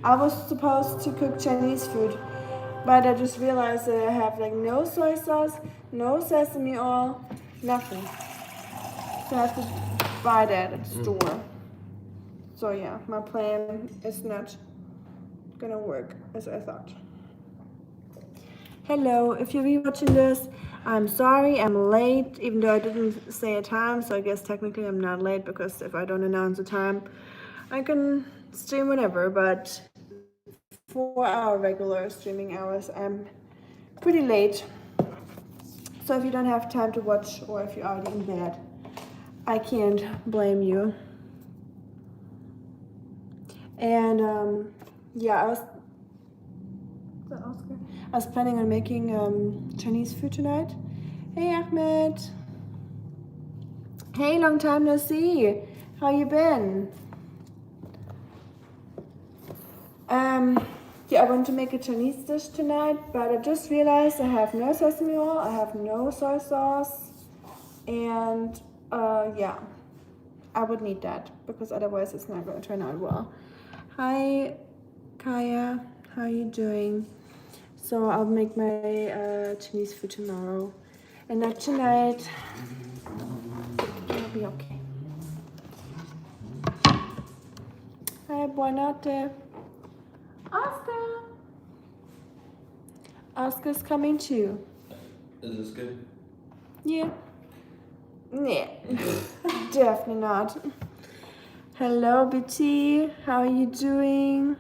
I was supposed to cook Chinese food, but I just realized that I have like no soy sauce, no sesame oil, nothing. So I have to buy that at the store. So yeah, my plan is not gonna work as I thought. Hello, if you're rewatching this, I'm sorry I'm late, even though I didn't say a time, so I guess technically I'm not late because if I don't announce a time, I can stream whenever, but for our regular streaming hours, I'm pretty late. So if you don't have time to watch or if you're already in bed, I can't blame you. And yeah, I was planning on making Chinese food tonight. Hey Ahmed. Hey, long time no see. How you been? Yeah, I want to make a Chinese dish tonight, but I just realized I have no sesame oil, I have no soy sauce, and yeah, I would need that because otherwise it's not going to turn out well. Hi, Kaya, how you doing? So I'll make my Chinese food tomorrow, and not tonight. It'll be okay. Hi, buonanotte. Oscar. Oscar's coming too. Is this good? Yeah. Yeah. Definitely not. Hello, BT. How are you doing?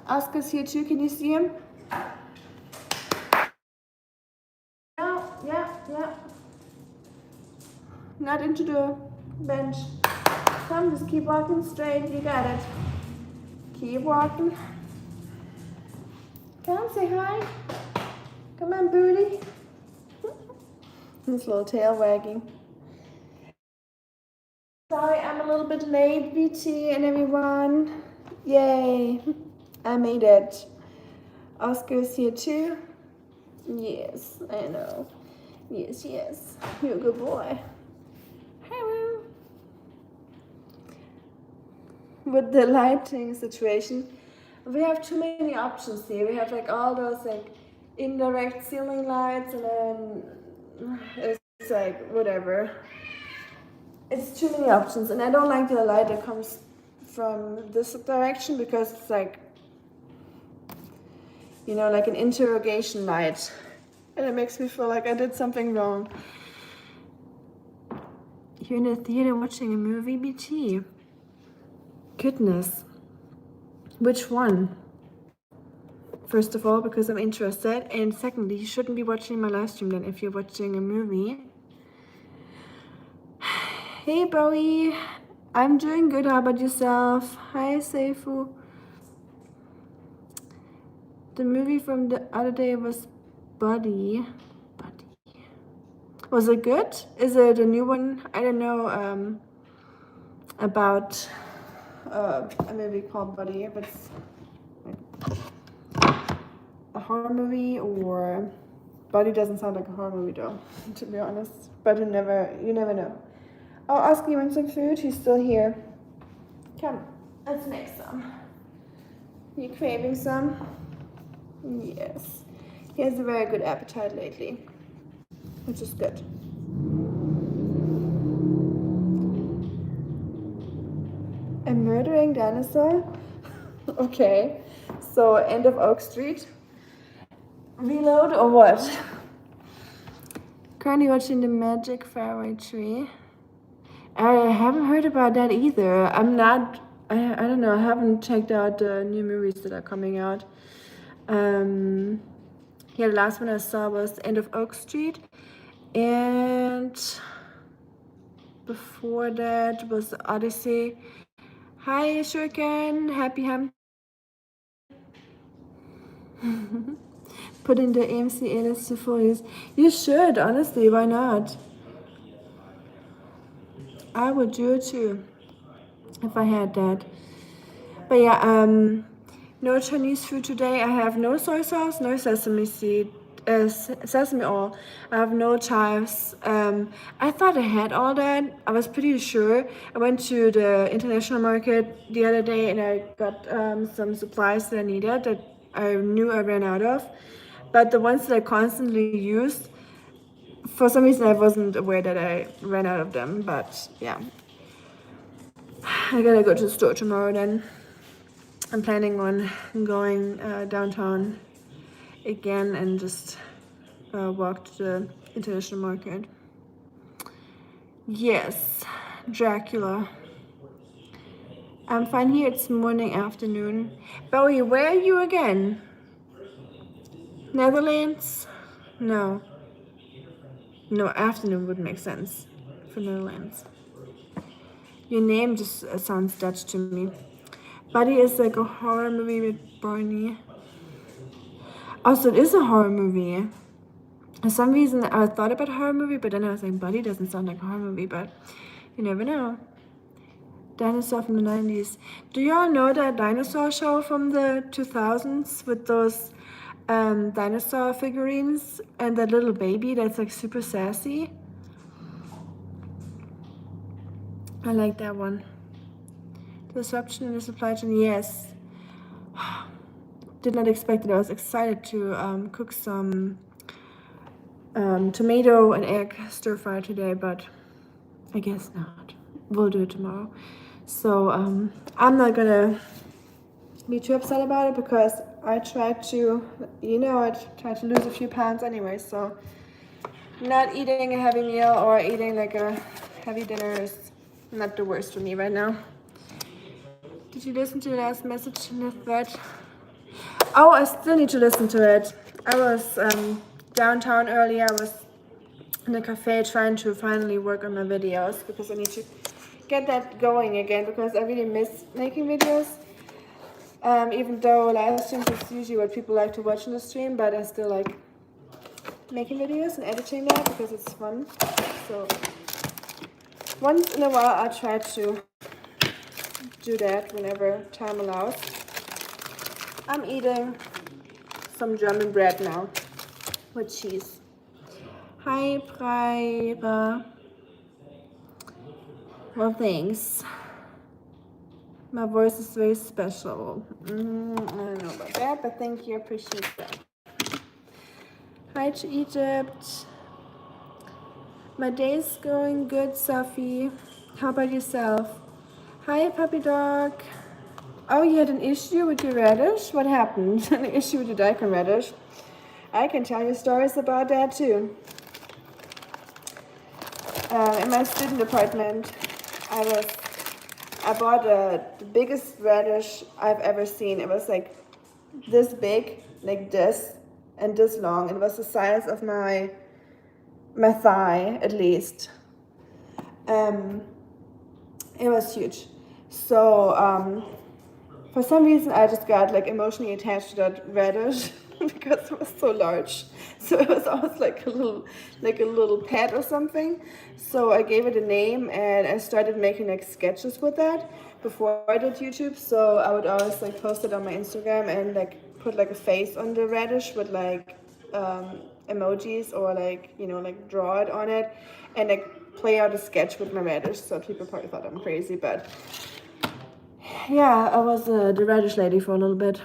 Oscar's here too. Can you see him? No. Yeah. Not into the bench. Come, just keep walking straight. You got it. Keep walking. Come, say hi. Come on, booty. His little tail wagging. Sorry, I'm a little bit late, BT and everyone. Yay, I made it. Oscar's here too. Yes, I know. Yes, you're a good boy. Hello. With the lighting situation, we have too many options here. We have like all those like indirect ceiling lights, and then it's like whatever. It's too many options, and I don't like the light that comes from this direction because it's like, you know, like an interrogation light, and it makes me feel like I did something wrong. You're in the theater watching a movie, BT? Goodness. Which one? First of all, because I'm interested, and secondly, you shouldn't be watching my live stream then if you're watching a movie. Hey Bowie, I'm doing good. How about yourself? Hi Seifu. The movie from the other day was Buddy. Was it good? Is it a new one? I don't know about a movie called Buddy. If it's a horror movie or Buddy doesn't sound like a horror movie though, to be honest. But you never know. Oh, Oscar, you want some food? He's still here. Come, let's make some. You craving some? Yes. He has a very good appetite lately, which is good. A murdering dinosaur? Okay. So, end of Oak Street? Reload or what? Currently watching The Magic Fairway Tree. I haven't heard about that either. I don't know, I haven't checked out the new movies that are coming out. Yeah, the last one I saw was End of Oak Street, and before that was Odyssey. Hi, Shuriken, happy ham. Put in the AMC A-list to 4 years. You should, honestly, why not? I would do it too, if I had that. But yeah, no Chinese food today. I have no soy sauce, no sesame seed, sesame oil. I have no chives. I thought I had all that. I was pretty sure. I went to the international market the other day and I got some supplies that I needed that I knew I ran out of. But the ones that I constantly used, for some reason I wasn't aware that I ran out of them. But yeah, I gotta go to the store tomorrow then. I'm planning on going downtown again and just walk to the international market. Yes, Dracula. I'm fine here. It's morning, afternoon. Bowie, where are you again? Netherlands? No. No, afternoon would make sense for Netherlands. Your name just sounds Dutch to me. Buddy is like a horror movie with Barney. Also, it is a horror movie. For some reason, I thought about a horror movie, but then I was like, Buddy doesn't sound like a horror movie, but you never know. Dinosaur from the 90s. Do y'all know that dinosaur show from the 2000s with those dinosaur figurines and that little baby that's like super sassy? I like that one. Disruption in the supply chain, yes. Did not expect it. I was excited to cook some tomato and egg stir fry today, but I guess not. We'll do it tomorrow. So I'm not gonna be too upset about it because I tried to, I tried to lose a few pounds anyway. So not eating a heavy meal or eating like a heavy dinner is not the worst for me right now. Did you listen to the last message in the thread? Oh, I still need to listen to it. I was downtown earlier. I was in a cafe trying to finally work on my videos because I need to get that going again because I really miss making videos. Even though live streams is usually what people like to watch on the stream, but I still like making videos and editing that because it's fun. So once in a while I try to do that whenever time allows. I'm eating some German bread now with cheese. Hi, Preira. Well, thanks. My voice is very special. I don't know about that, but thank you. I appreciate that. Hi to Egypt. My day's going good, Safi. How about yourself? Hi, puppy dog. Oh, you had an issue with your radish? What happened? An issue with your daikon radish? I can tell you stories about that too. In my student apartment, I bought the biggest radish I've ever seen. It was like this big, like this, and this long. It was the size of my thigh, at least. It was huge. So for some reason, I just got like emotionally attached to that radish because it was so large. So it was almost like a little pet or something. So I gave it a name and I started making like sketches with that before I did YouTube. So I would always like post it on my Instagram and like put like a face on the radish with like emojis or like, like draw it on it and like play out a sketch with my radish. So people probably thought I'm crazy, but yeah, I was the radish lady for a little bit.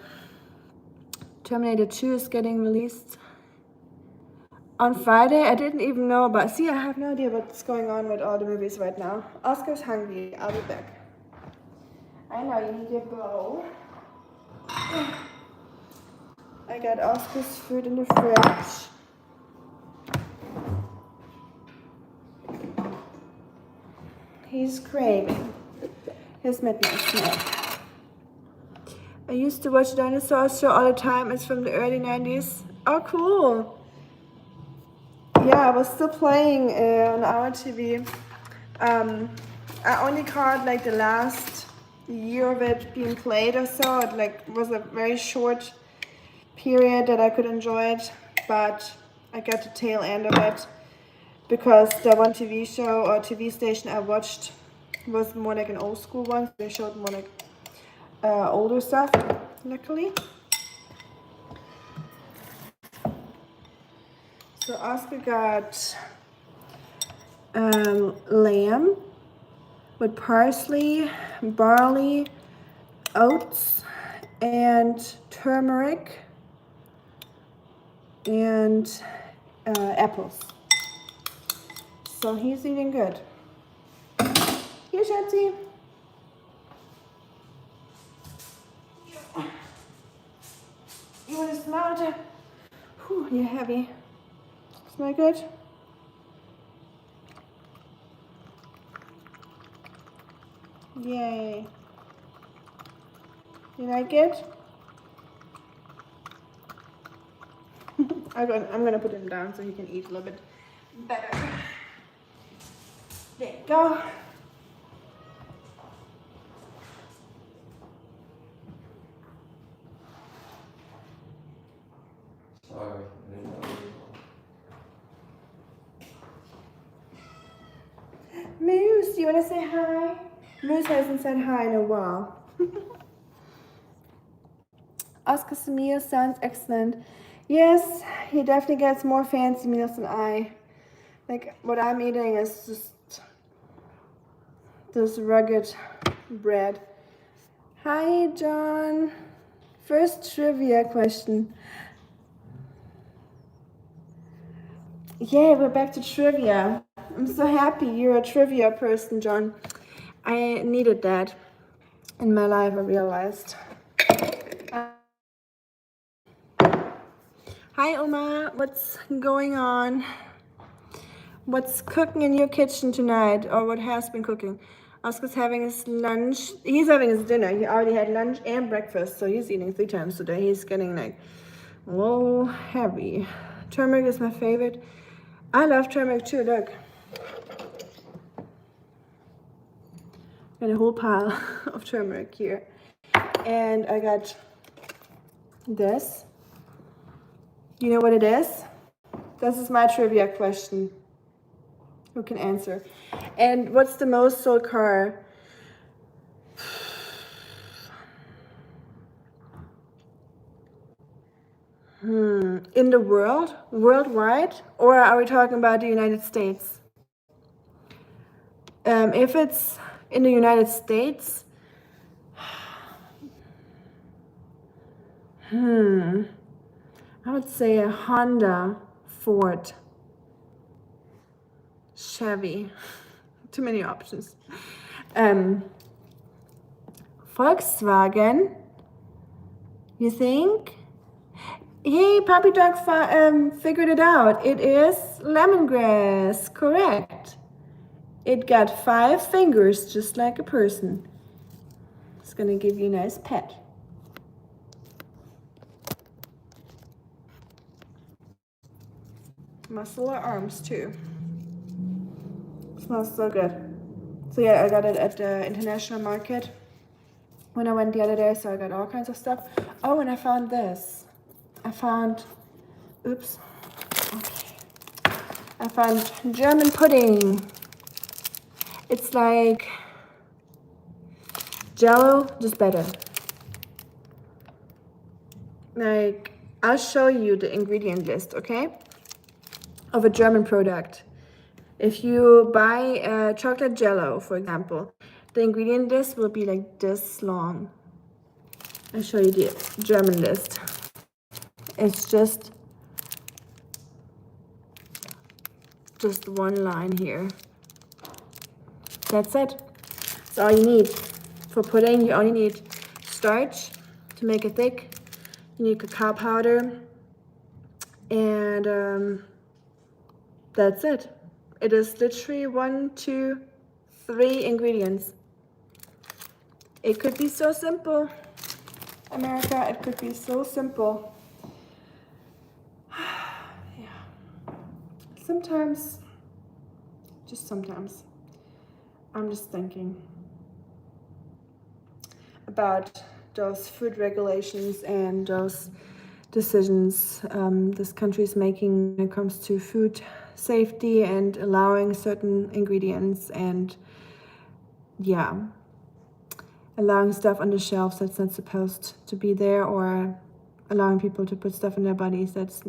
Terminator 2 is getting released on Friday. I didn't even know about. See, I have no idea what's going on with all the movies right now. Oscar's hungry. I'll be back. I know you need your bowl. I got Oscar's food in the fridge. He's craving his midnight snack. I used to watch Dinosaurs show all the time. It's from the early 90s. Oh, cool. Yeah, I was still playing on our TV. I only caught like the last year of it being played or so. It like was a very short period that I could enjoy it, but I got the tail end of it because the one TV show or TV station I watched was more like an old school one. They showed more like older stuff, luckily. So Oscar got lamb with parsley, barley, oats, and turmeric, and apples. So he's eating good. Here, Shanti. You want to smell it? Whew, you're heavy. Smell good? Yay. You like it? I'm gonna put him down so he can eat a little bit better. There you go. Sorry, I didn't know you Moose, you wanna say hi? Moose hasn't said hi in a while. Oscar's meal sounds excellent. Yes, he definitely gets more fancy meals than I. Like, what I'm eating is just this rugged bread. Hi, John. First trivia question. Yay, we're back to trivia. I'm so happy you're a trivia person, John. I needed that in my life, I realized. Hi, Oma. What's going on? What's cooking in your kitchen tonight, or what has been cooking? Oscar's having his lunch. He's having his dinner. He already had lunch and breakfast, so he's eating 3 times today. He's getting like a little heavy. Turmeric is my favorite. I love turmeric too. Look, got a whole pile of turmeric here, and I got this. You know what it is? This is my trivia question. Who can answer? And what's the most sold car? In the world? Worldwide? Or are we talking about the United States? If it's in the United States, I would say a Honda, Ford, Chevy. Too many options. Volkswagen, you think? Hey, Puppy Dog figured it out. It is lemongrass, correct. It got 5 fingers, just like a person. It's gonna give you a nice pet. Muscular arms too. Smells so good. So yeah, I got it at the international market when I went the other day, so I got all kinds of stuff. Oh, and I found this. Oops. Okay. I found German pudding. It's like Jello, just better. Like, I'll show you the ingredient list, okay? Of a German product. If you buy chocolate Jello, for example, the ingredient list will be like this long. I'll show you the German list. It's just one line here. That's it. That's all you need. For pudding, you only need starch to make it thick. You need cacao powder. And that's it. It is literally 1, 2, 3 ingredients. It could be so simple. America, it could be so simple. Yeah. Sometimes, just sometimes, I'm just thinking about those food regulations and those decisions this country is making when it comes to food safety and allowing certain ingredients and yeah, allowing stuff on the shelves that's not supposed to be there, or allowing people to put stuff in their bodies that's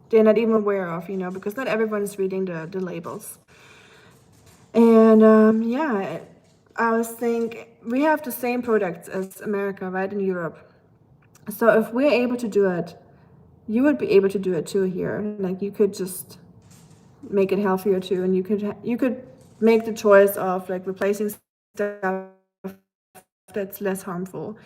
they're not even aware of, you know, because not everyone is reading the labels. And yeah, I was thinking we have the same products as America, right, in Europe. So if we're able to do it, you would be able to do it too here. Like you could just make it healthier too, and you could make the choice of like replacing stuff that's less harmful,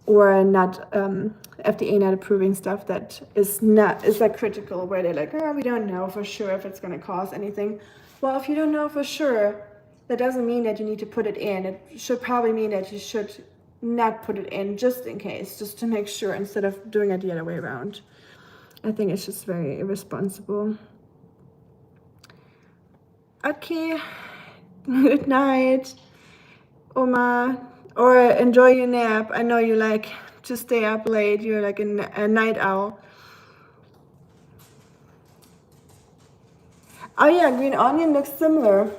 or not FDA not approving stuff that is like critical, where they're like, oh, we don't know for sure if it's going to cause anything. Well, if you don't know for sure, that doesn't mean that you need to put it in. It should probably mean that you should not put it in just in case, just to make sure, instead of doing it the other way around. I think it's just very irresponsible. Okay, good night, Oma, or enjoy your nap. I know you like to stay up late. You're like a night owl. Oh yeah, green onion looks similar.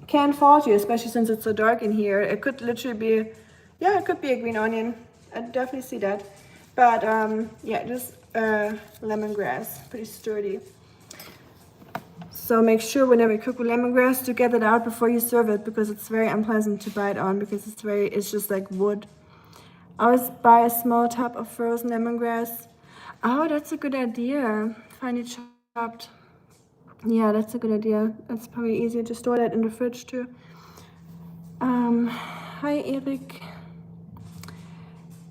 Can't fault you, especially since it's so dark in here. It could literally be, yeah, it could be a green onion. I definitely see that. But yeah, just lemongrass, pretty sturdy. So make sure whenever you cook with lemongrass to get it out before you serve it, because it's very unpleasant to bite on, because it's just like wood. I always buy a small tub of frozen lemongrass. Oh, that's a good idea. Finely chopped. Yeah, that's a good idea. It's probably easier to store that in the fridge too. Hi Eric.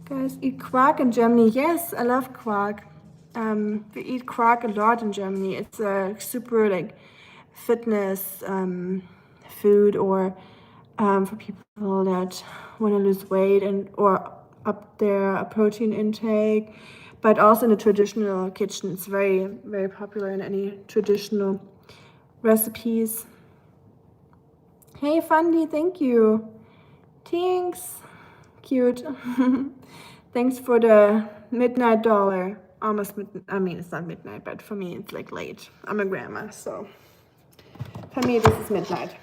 Guys, eat quark in Germany. Yes, I love quark. We eat quark a lot in Germany. It's a super like fitness food, or for people that want to lose weight or up their protein intake, but also in the traditional kitchen. It's very, very popular in any traditional recipes. Hey Fundy, thank you. Thanks. Cute. Thanks for the midnight dollar. Almost I mean, it's not midnight, but for me it's like late. I'm a grandma, so for me this is midnight.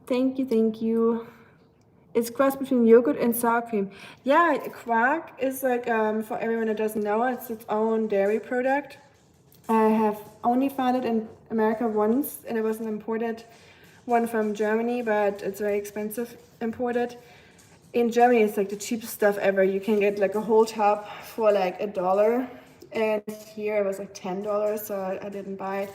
Thank you, thank you. It's cross between yogurt and sour cream. Yeah, quark is like, for everyone that doesn't know, it's its own dairy product. I have only found it in America once, and it was an imported one from Germany, but it's very expensive imported. In Germany, it's like the cheapest stuff ever. You can get like a whole tub for like $1, and here it was like $10, so I didn't buy it.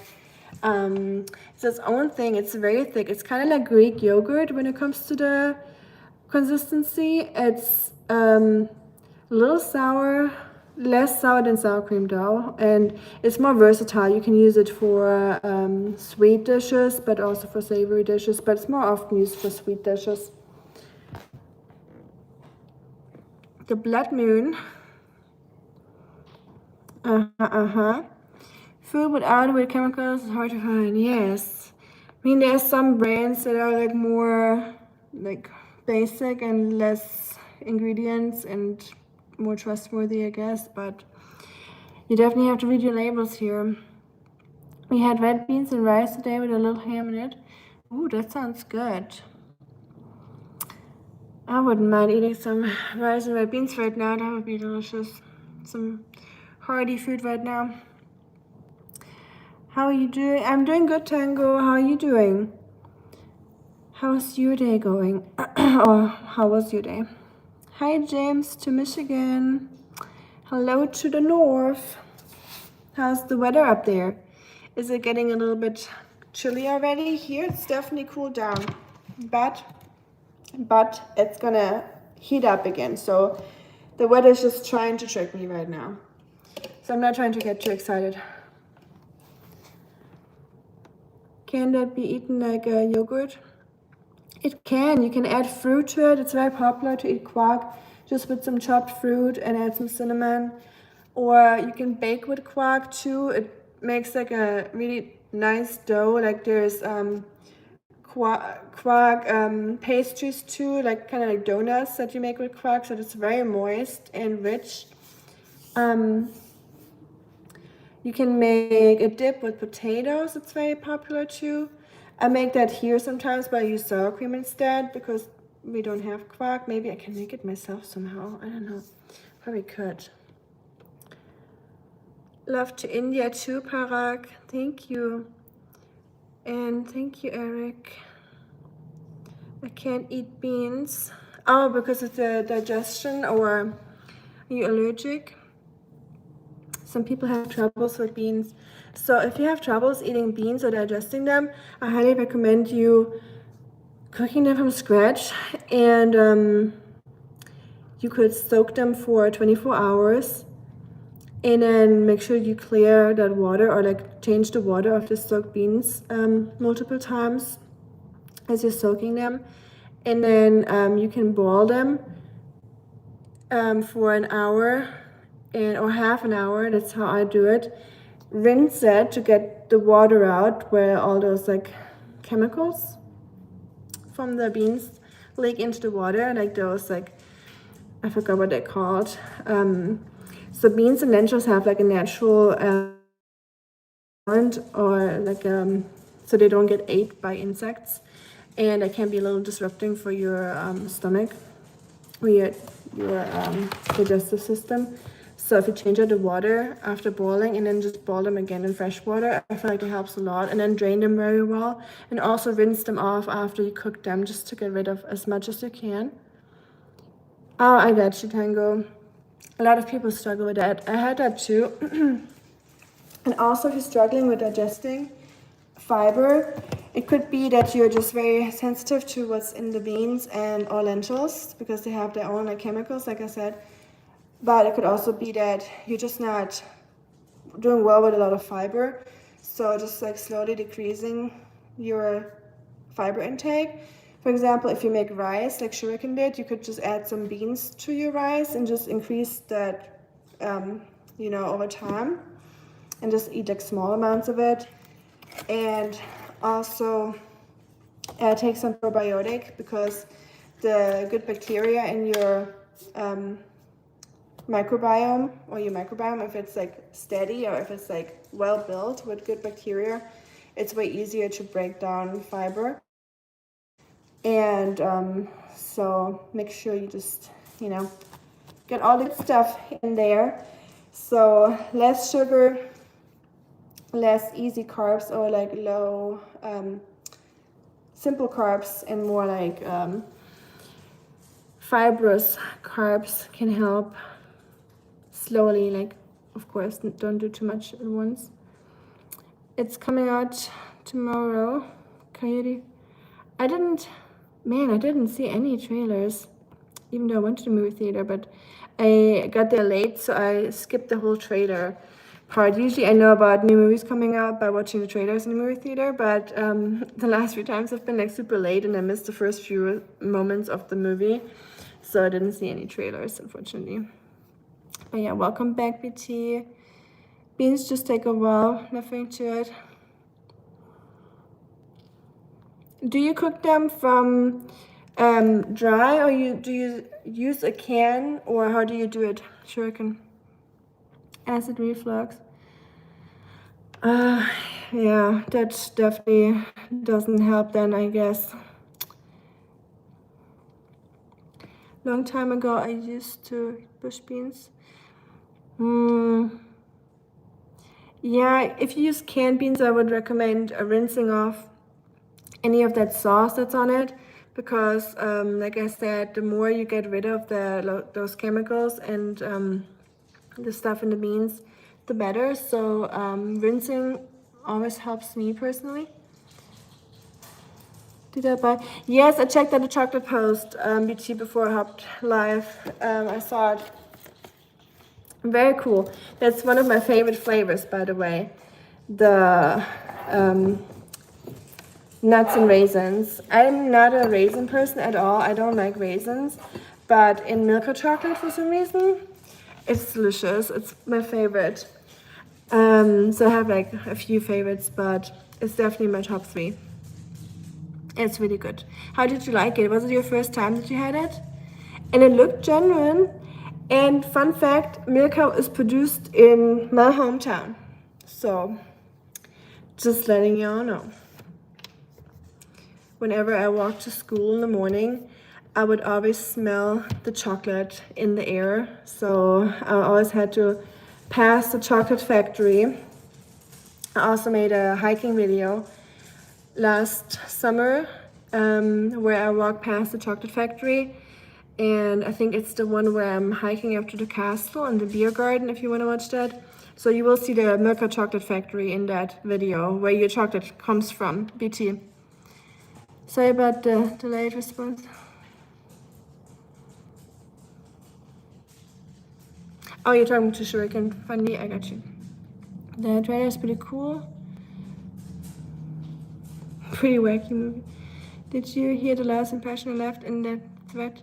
It's its own thing. It's very thick. It's kind of like Greek yogurt when it comes to the consistency. It's a little sour, less sour than sour cream though, and it's more versatile. You can use it for sweet dishes, but also for savory dishes, but it's more often used for sweet dishes. The blood moon. Food without with chemicals is hard to find. Yes. I mean, there's some brands that are like more like basic and less ingredients and more trustworthy, I guess, but you definitely have to read your labels here. We had red beans and rice today with a little ham in it. Ooh, that sounds good. I wouldn't mind eating some rice and red beans right now. That would be delicious. Some hearty food right now. How are you doing? I'm doing good, Tango. How are you doing? How's your day going? Or how was your day? Hi, James to Michigan. Hello to the north. How's the weather up there? Is it getting a little bit chilly already? Here it's definitely cooled down, but it's gonna heat up again. So the weather's just trying to trick me right now. So I'm not trying to get too excited. Can that be eaten like a yogurt? It can. You can add fruit to it. It's very popular to eat quark just with some chopped fruit and add some cinnamon. Or you can bake with quark too. It makes like a really nice dough. Like there's quark pastries too, like kind of like donuts that you make with quark. So it's very moist and rich. You can make a dip with potatoes. It's very popular too. I make that here sometimes, but I use sour cream instead because we don't have quark. Maybe I can make it myself somehow. I don't know. Probably could. Love to India too, Parag. Thank you. And thank you, Eric. I can't eat beans. Oh, because of the digestion, or are you allergic? Some people have troubles with beans. So if you have troubles eating beans or digesting them, I highly recommend you cooking them from scratch. And you could soak them for 24 hours. And then make sure you clear that water, or like change the water of the soaked beans multiple times as you're soaking them. And then you can boil them for an hour or half an hour. That's how I do it. Rinse it to get the water out where all those like chemicals from the beans leak into the water, like those, like, I forgot what they're called. So beans and lentils have like a natural or like so they don't get ate by insects, and it can be a little disrupting for your stomach or your digestive system. So if you change out the water after boiling and then just boil them again in fresh water, I feel like it helps a lot. And then drain them very well, and also rinse them off after you cook them, just to get rid of as much as you can. Oh, I got you, Tango. A lot of people struggle with that. I had that too. And also, if you're struggling with digesting fiber, it could be that you're just very sensitive to what's in the beans and or lentils, because they have their own like chemicals, like I said. But it could also be that you're just not doing well with a lot of fiber. So just like slowly decreasing your fiber intake. For example, if you make rice like Shuriken did, you could just add some beans to your rice and just increase that, over time, and just eat like small amounts of it. And also take some probiotic, because the good bacteria in your microbiome, if it's like steady, or if it's like well built with good bacteria, it's way easier to break down fiber. And so make sure you just get all the good stuff in there. So less sugar, less easy carbs, or like low simple carbs, and more like fibrous carbs can help slowly. Like, of course, don't do too much at once. It's coming out tomorrow. Coyote. I didn't see any trailers, even though I went to the movie theater, but I got there late, so I skipped the whole trailer part. Usually I know about new movies coming out by watching the trailers in the movie theater, but the last few times I've been like super late, and I missed the first few moments of the movie, so I didn't see any trailers, unfortunately. But yeah, welcome back, BT. Beans just take a while, nothing to it. Do you cook them from dry, or do you use a can, or how do you do it? Shuriken. Acid reflux. Yeah, that definitely doesn't help then, I guess. Long time ago, I used to bush beans. Yeah, if you use canned beans, I would recommend rinsing off any of that sauce that's on it, because like I said, the more you get rid of those chemicals and the stuff in the beans, the better. So rinsing always helps me personally. Did I buy? Yes, I checked out the chocolate post, BT, before I hopped live. I saw it. Very cool. That's one of my favorite flavors, by the way. The nuts and raisins. I'm not a raisin person at all. I don't like raisins. But in Milka chocolate, for some reason, it's delicious. It's my favorite. So I have like a few favorites, but it's definitely my top 3. It's really good. How did you like it? Was it your first time that you had it? And it looked genuine. And fun fact, Milka is produced in my hometown. So just letting you all know. Whenever I walked to school in the morning, I would always smell the chocolate in the air. So I always had to past the chocolate factory. I also made a hiking video last summer where I walked past the chocolate factory, and I think it's the one where I'm hiking after the castle and the beer garden, if you want to watch that. So you will see the Milka chocolate factory in that video where your chocolate comes from, BT. Sorry about the delayed response. Oh, you're talking to Shuriken. Funny, I got you. The trailer is pretty cool. Pretty wacky movie. Did you hear the last impression I left in the thread?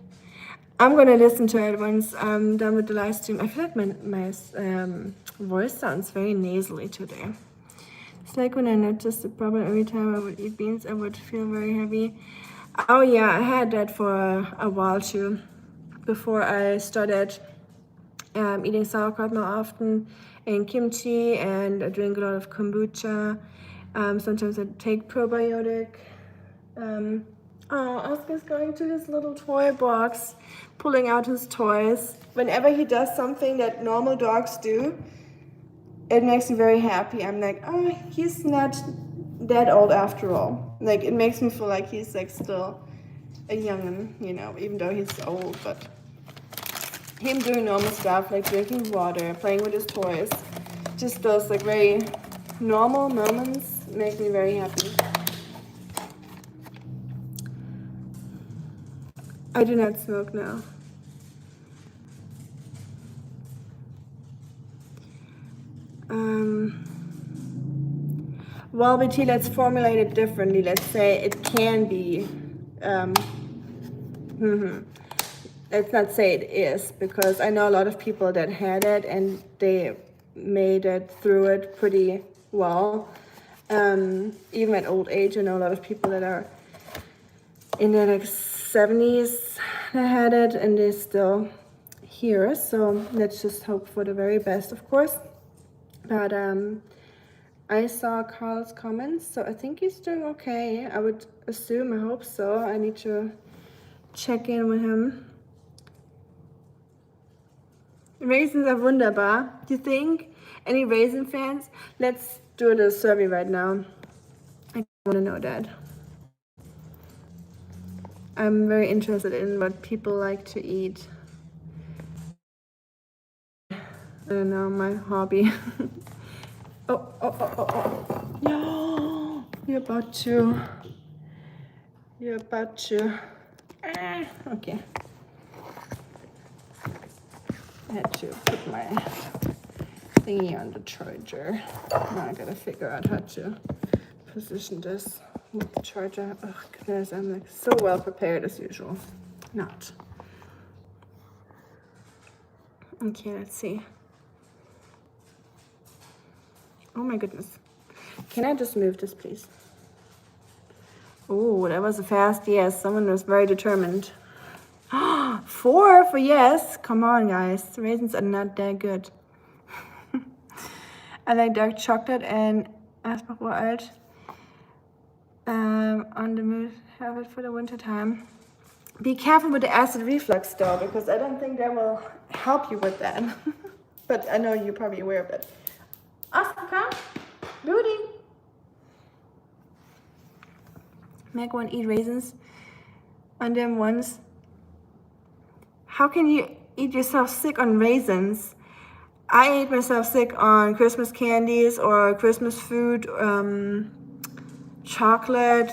I'm gonna listen to it once I'm done with the live stream. I feel like my voice sounds very nasally today. It's like when I noticed the problem every time I would eat beans, I would feel very heavy. Oh yeah, I had that for a while too. Before I started eating sauerkraut more often and kimchi, and I drink a lot of kombucha. Sometimes I take probiotic. Oscar's going to his little toy box, pulling out his toys. Whenever he does something that normal dogs do, it makes me very happy. I'm like, oh, he's not that old after all. Like, it makes me feel like he's like still a young'un, you know, even though he's old. But him doing normal stuff like drinking water, playing with his toys, just those like very normal moments make me very happy. I do not smoke now. Well, BT, let's formulate it differently. Let's say it can be. Let's not say it is, because I know a lot of people that had it and they made it through it pretty well. Even at old age, I know a lot of people that are in their like 70s that had it and they're still here. So let's just hope for the very best, of course. But I saw Carl's comments, so I think he's doing okay. I would assume, I hope so. I need to check in with him. Raisins are wunderbar. Do you think? Any raisin fans? Let's do a little survey right now. I want to know that. I'm very interested in what people like to eat. I don't know, my hobby. Oh. No, you're about to. Okay. I had to put my thingy on the charger. Now I gotta figure out how to position this with the charger. Oh goodness, I'm like so well prepared as usual. Not. Okay, let's see. Oh my goodness. Can I just move this, please? Oh, that was a fast yes. Someone was very determined. 4 for yes. Come on, guys. The raisins are not that good. I like dark chocolate and Aspergeralt. On the mood, have it for the winter time. Be careful with the acid reflux though, because I don't think that will help you with that. But I know you're probably aware of it. Oscar, Booty. Meg won't eat raisins on them once. How can you eat yourself sick on raisins? I ate myself sick on Christmas candies or Christmas food, chocolate,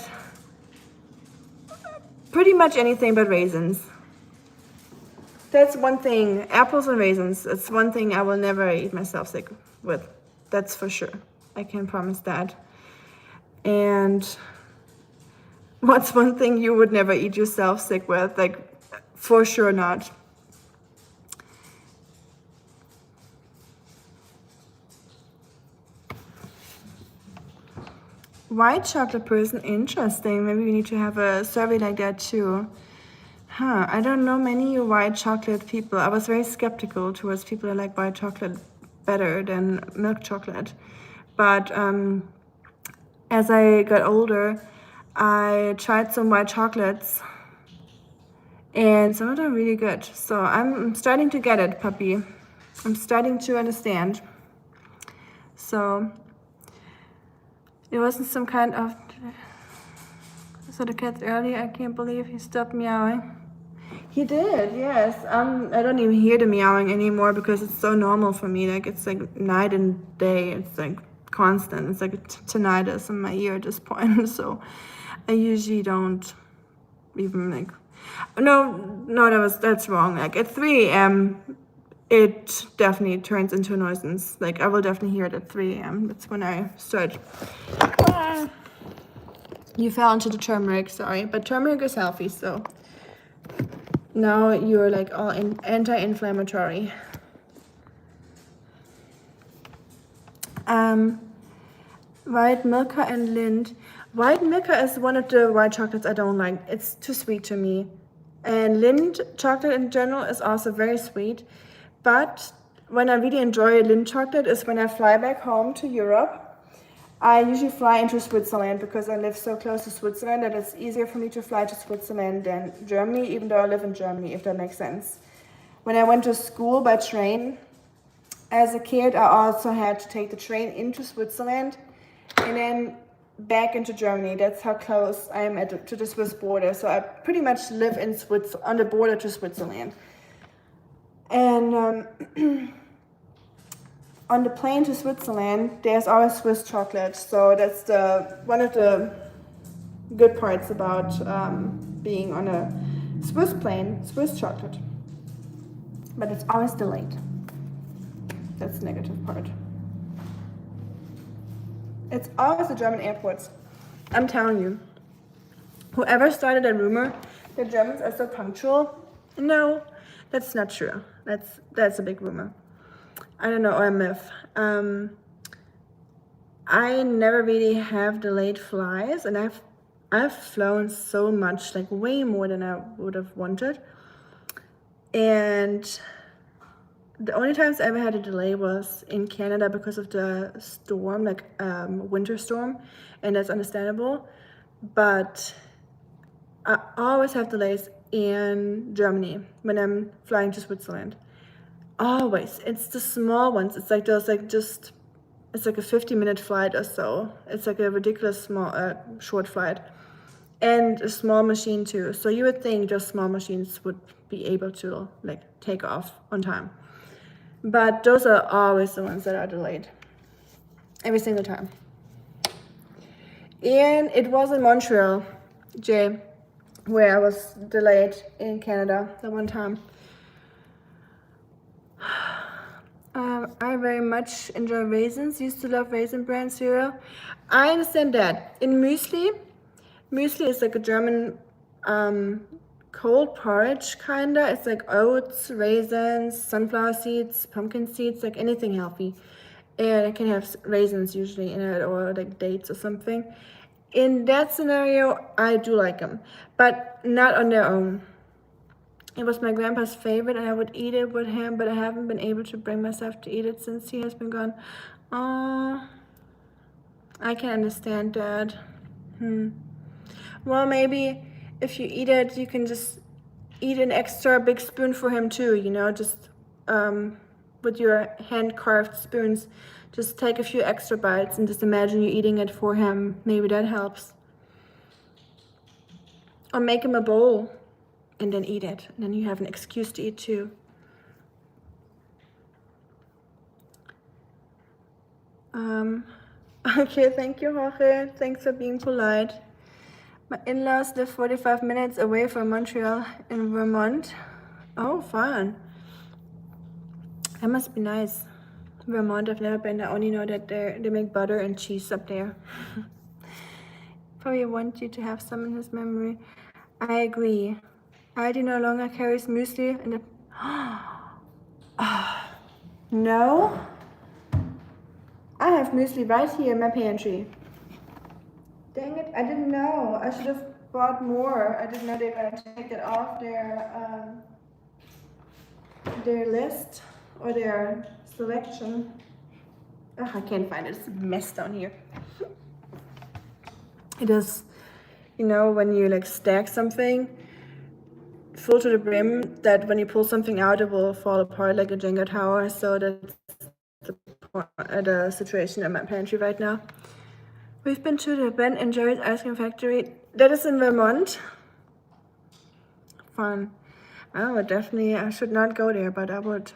pretty much anything but raisins. That's one thing, apples and raisins, it's one thing I will never eat myself sick with. That's for sure. I can promise that. And what's one thing you would never eat yourself sick with? Like, for sure not. White chocolate person, interesting. Maybe we need to have a survey like that too. I don't know many white chocolate people. I was very skeptical towards people that like white chocolate better than milk chocolate. But as I got older, I tried some white chocolates and some of them are really good. So I'm starting to get it, puppy. I'm starting to understand. So it wasn't some kind of... So the cat's early. I can't believe he stopped meowing. He did, yes. I don't even hear the meowing anymore because it's so normal for me. Like, it's like night and day. It's like constant. It's like a tinnitus in my ear at this point. So I usually don't even like... No, that's wrong. Like at 3 a.m., it definitely turns into a nuisance. Like I will definitely hear it at 3 a.m. That's when I start. You fell into the turmeric, sorry. But turmeric is healthy, so now you're like all anti-inflammatory. White Milka and Lind. White Milka is one of the white chocolates I don't like. It's too sweet to me. And Lind chocolate in general is also very sweet. But when I really enjoy Lind chocolate is when I fly back home to Europe. I usually fly into Switzerland because I live so close to Switzerland that it's easier for me to fly to Switzerland than Germany, even though I live in Germany, if that makes sense. When I went to school by train, as a kid, I also had to take the train into Switzerland and then back into Germany. That's how close I am to the Swiss border. So I pretty much live in on the border to Switzerland. And on the plane to Switzerland, there's always Swiss chocolate. So that's one of the good parts about being on a Swiss plane, Swiss chocolate. But it's always delayed. That's the negative part. It's always the German airports. I'm telling you. Whoever started that rumor that Germans are so punctual, no, that's not true. That's a big rumor. I don't know, or a myth. I never really have delayed flights, and I've flown so much, like way more than I would have wanted. And the only times I ever had a delay was in Canada because of the storm, like winter storm, and that's understandable. But I always have delays in Germany when I'm flying to Switzerland. Always. It's the small ones. It's like those, like just, it's like a 50-minute flight or so. It's like a ridiculous small, short flight. And a small machine too. So you would think those small machines would be able to like take off on time. But those are always the ones that are delayed. Every single time. And it was in Montreal, Jay, where I was delayed in Canada the one time. I very much enjoy raisins. Used to love Raisin Bran cereal. I understand that. In muesli is like a German cold porridge kinda. It's like oats, raisins, sunflower seeds, pumpkin seeds, like anything healthy. And it can have raisins usually in it, or like dates or something. In that scenario, I do like them, but not on their own. It was my grandpa's favorite, and I would eat it with him, but I haven't been able to bring myself to eat it since he has been gone. Oh, I can understand that. Well, maybe if you eat it, you can just eat an extra big spoon for him too, you know, just with your hand-carved spoons. Just take a few extra bites and just imagine you eating it for him. Maybe that helps. Or make him a bowl and then eat it. And then you have an excuse to eat too. Okay, thank you, Jorge. Thanks for being polite. My in-laws live 45 minutes away from Montreal in Vermont. Oh, fun. That must be nice. Vermont, I've never been. I only know that they make butter and cheese up there. Probably want you to have some in his memory. I agree. Heidi no longer carries muesli in the... No? I have muesli right here in my pantry. Dang it, I didn't know. I should have bought more. I didn't know they were going to take it off their list or their selection. Oh, I can't find it. It's a mess down here. It is, you know, when you like stack something full to the brim that when you pull something out, it will fall apart like a Jenga tower. So that's the situation in my pantry right now. We've been to the Ben and Jerry's ice cream factory. That is in Vermont. Fun. I should not go there, but I would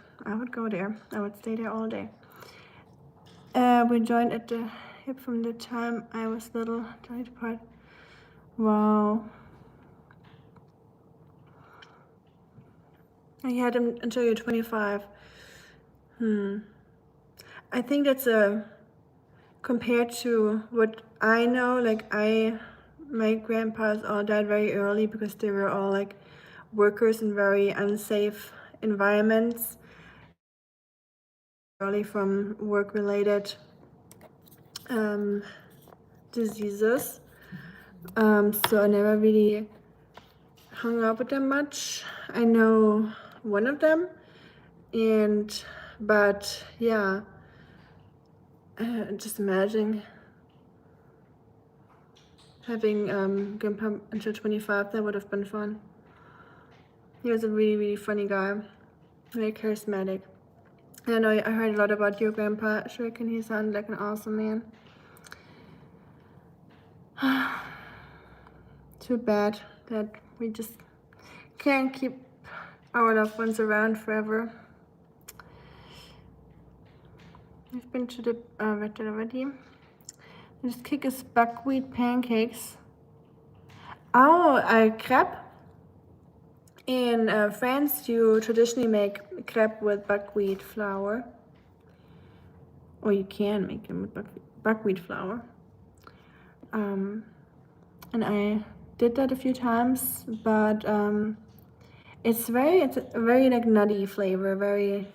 go there. I would stay there all day. We joined at the hip from the time I was little. Tried part. Wow. You had them until you're 25. I think that's compared to what I know, like my grandpas all died very early because they were all like workers in very unsafe environments, early from work-related diseases. So I never really hung out with them much. I know one of them, but yeah, just imagine having grandpa until 25. That would have been fun. He was a really, really funny guy, very charismatic. And I know I heard a lot about your grandpa, Shrek, and he sounded like an awesome man. Too bad that we just can't keep our loved ones around forever. We've been to the vet already. This cake is buckwheat pancakes. Oh, crepe. In France, you traditionally make crepe with buckwheat flour. Or you can make them with buckwheat flour. And I did that a few times, but it's a very like nutty flavor, very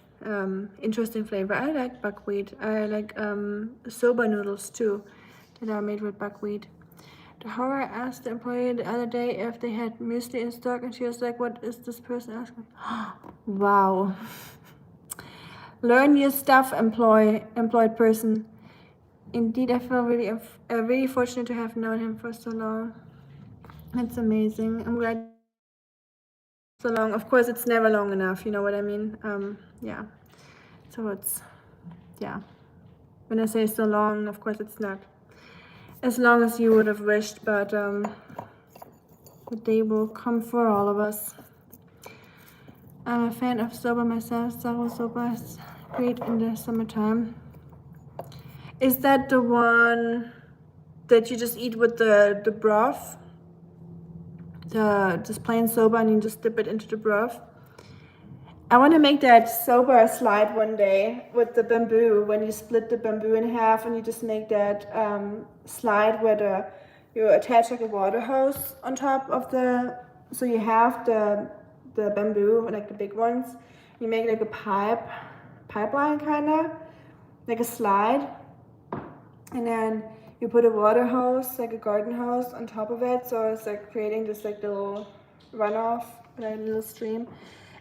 interesting flavor. I like buckwheat. I like soba noodles too that are made with buckwheat. The horror asked the employee the other day if they had muesli in stock, and she was like, "What is this person asking?" Wow. Learn your stuff, employed person. Indeed, I feel really fortunate to have known him for so long. That's amazing. I'm glad so long. Of course, it's never long enough. You know what I mean? Yeah. So yeah. When I say so long, of course, it's not as long as you would have wished, but the day will come for all of us. I'm a fan of soba myself. Sour soba is great in the summertime. Is that the one that you just eat with the broth? Just plain soba and you just dip it into the broth? I want to make that soba slide one day with the bamboo, when you split the bamboo in half and you just make that slide where you attach like a water hose on top of so you have the bamboo, like the big ones. You make like a pipeline kind of, like a slide. And then you put a water hose, like a garden hose, on top of it. So it's like creating this like little runoff, like a little stream.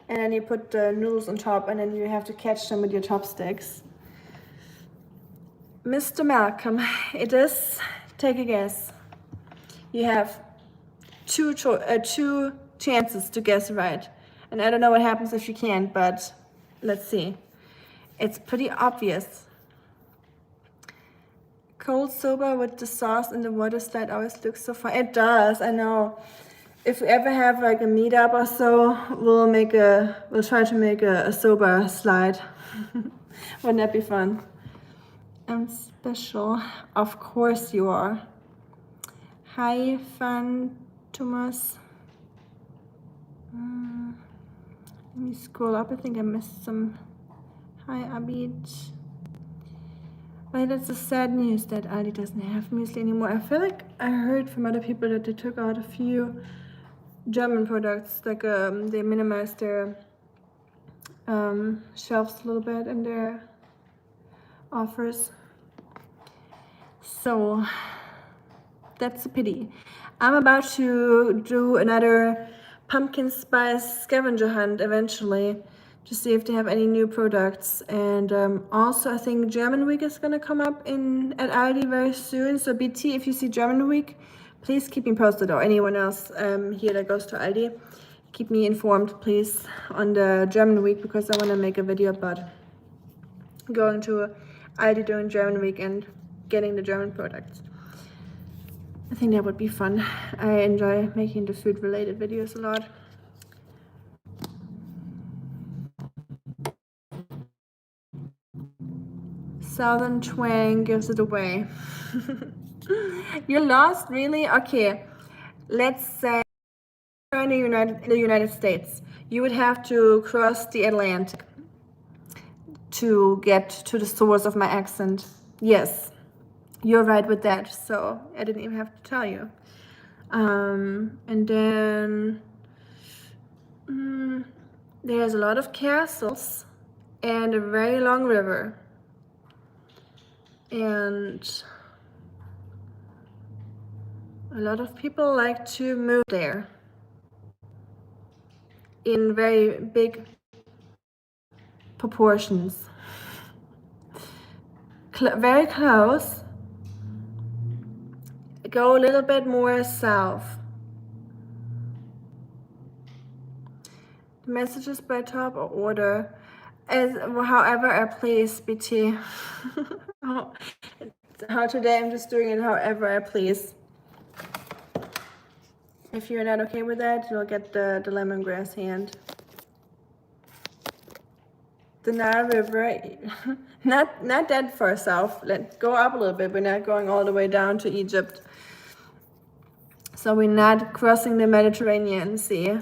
And then you put the noodles on top, and then you have to catch them with your chopsticks. Mr. Malcolm, it is, take a guess. You have two chances to guess right. And I don't know what happens if you can't, but let's see. It's pretty obvious. Cold soba with the sauce and the water slide always looks so fun. It does, I know. If we ever have like a meetup or so, we'll try to make a soba slide. Wouldn't that be fun? I'm special. Of course you are. Hi, Fan Thomas. Let me scroll up. I think I missed some. Hi, Abid. But that's the sad news that Aldi doesn't have muesli anymore. I feel like I heard from other people that they took out a few German products, like they minimized their shelves a little bit in their offers. So that's a pity. I'm about to do another pumpkin spice scavenger hunt eventually to see if they have any new products. And also I think German Week is gonna come up at Aldi very soon. So BT, if you see German Week, please keep me posted, or anyone else here that goes to Aldi. keep me informed, please, on the German week, because I want to make a video about going to Aldi during German week and getting the German products. I think that would be fun. I enjoy making the food related videos a lot. Southern twang gives it away. You're lost, really? Okay, let's say in the United States, you would have to cross the Atlantic to get to the source of my accent. Yes, you're right with that, so I didn't even have to tell you. And then there's a lot of castles and a very long river. And a lot of people like to move there in very big proportions. Very close. Go a little bit more south. The messages by top or order, as however I please, BT. How today I'm just doing it however I please. If you're not okay with that, you'll get the lemongrass hand. The Nile River, not that far south. Let's go up a little bit. We're not going all the way down to Egypt. So we're not crossing the Mediterranean Sea.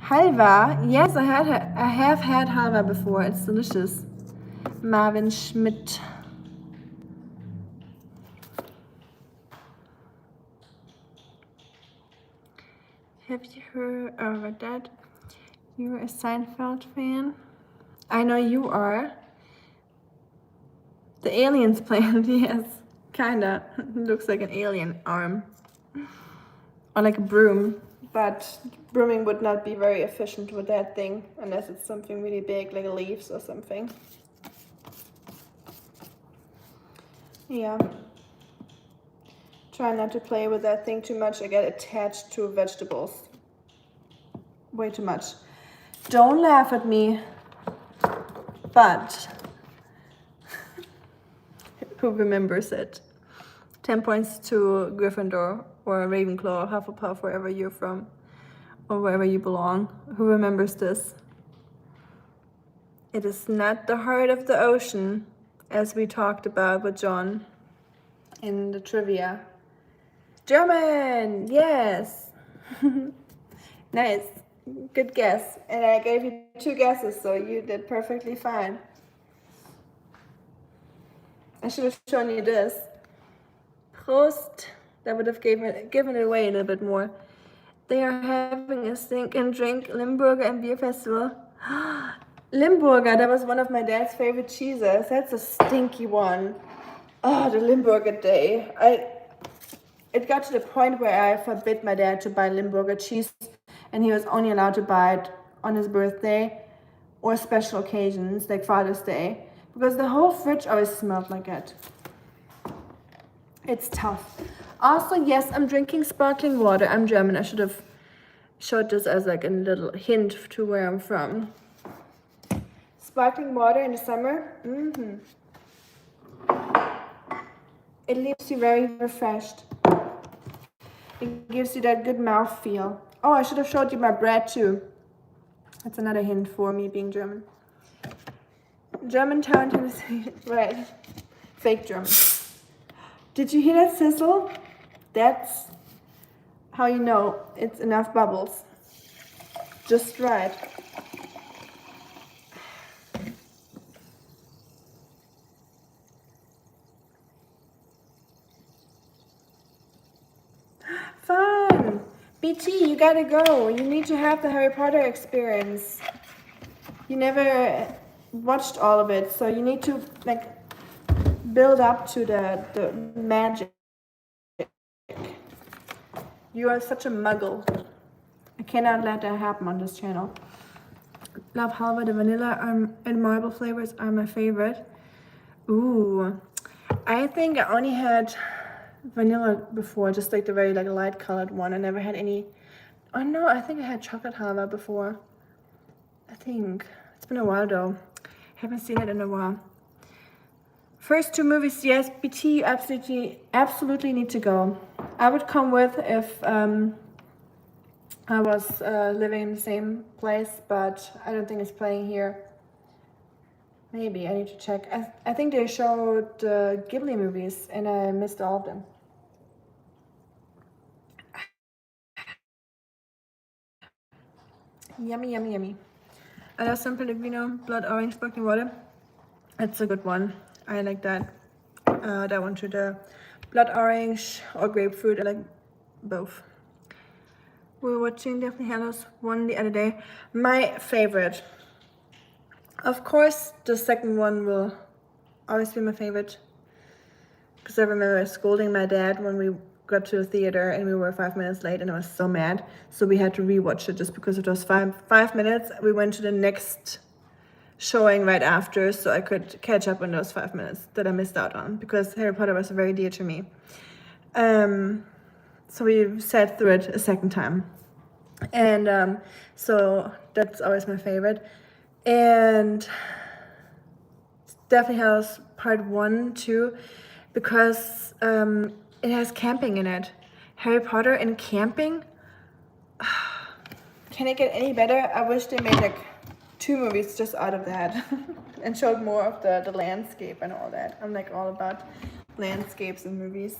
Halva, yes, I have had halva before. It's delicious. Marvin Schmidt. Have you heard of that? You're a Seinfeld fan? I know you are. The aliens plant, yes, kinda. Looks like an alien arm. Or like a broom. But brooming would not be very efficient with that thing, unless it's something really big, like leaves or something. Yeah. Try not to play with that thing too much. I get attached to vegetables. Way too much. Don't laugh at me. But who remembers it? 10 points to Gryffindor or Ravenclaw, Hufflepuff, wherever you're from or wherever you belong. Who remembers this? It is not the heart of the ocean, as we talked about with John in the trivia. German, yes. Nice, good guess. And I gave you 2 guesses, so you did perfectly fine. I should have shown you this. Prost. That would have given it away a little bit more. They are having a sink and drink Limburger and Beer Festival. Limburger, that was one of my dad's favorite cheeses. That's a stinky one. Oh, the Limburger day. It got to the point where I forbid my dad to buy Limburger cheese, and he was only allowed to buy it on his birthday or special occasions like Father's Day, because the whole fridge always smelled like it. It's tough. Also, yes, I'm drinking sparkling water. I'm German. I should have showed this as like a little hint to where I'm from. Sparkling water in the summer. It leaves you very refreshed. It gives you that good mouth feel. Oh, I should have showed you my bread too. That's another hint for me being German. Germantown, Tennessee. Right. Fake German. Did you hear that sizzle? That's how you know it's enough bubbles. Just right. Fun! BT, you gotta go. You need to have the Harry Potter experience. You never watched all of it, so you need to like build up to the magic. You are such a muggle. I cannot let that happen on this channel. Love halva, the vanilla and marble flavors are my favorite. Ooh, I think I only had vanilla before, just like the very like light colored one. I never had any Oh no, I think I had chocolate halva before. I think. It's been a while though. Haven't seen it in a while. First two movies, yes, BT, you absolutely need to go. I would come with if I was living in the same place, but I don't think it's playing here. Maybe, I need to check. I think they showed Ghibli movies and I missed all of them. Yummy, yummy, yummy. I love San Pellegrino, blood orange, sparkling water. That's a good one. I like that. That one to the blood orange or grapefruit. I like both. We were watching Deathly Hallows one the other day. My favorite. Of course, the second one will always be my favorite. Because I remember scolding my dad when we got to the theater and we were 5 minutes late and I was so mad. So we had to rewatch it just because it was five minutes. We went to the next showing right after so I could catch up on those 5 minutes that I missed out on because Harry Potter was very dear to me. So we sat through it a second time. And so that's always my favorite. And Deathly Hallows Part 1, 2, because it has camping in it. Harry Potter and camping? Can it get any better? I wish they made like 2 movies just out of that and showed more of the landscape and all that. I'm like all about landscapes in movies.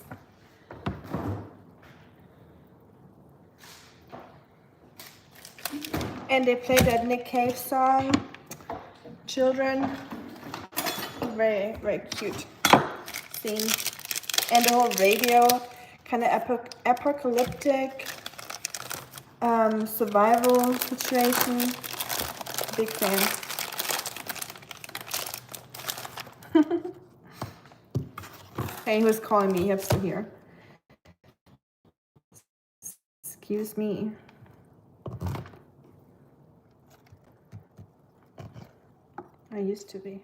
And they played that Nick Cave song, Children. Very, very cute scene. And the whole radio, kind of apocalyptic survival situation. Big fan. Hey, who's calling me? He has to hear. Excuse me. I used to be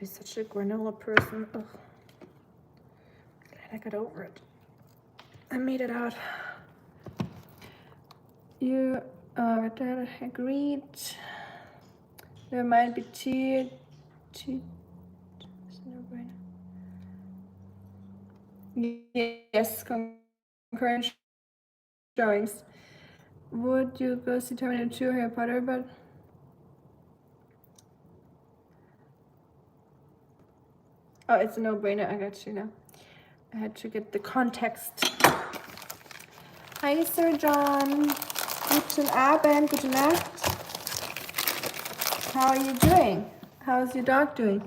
such a granola person. Ugh. Glad I got over it. I made it out. You agreed. There might be two. Yes, concurrent showings. Would you go see Terminator 2 or Harry Potter? But oh, it's a no-brainer. I got you now. I had to get the context. Hi, Sir John. Guten Abend, gute Nacht. How are you doing? How's your dog doing?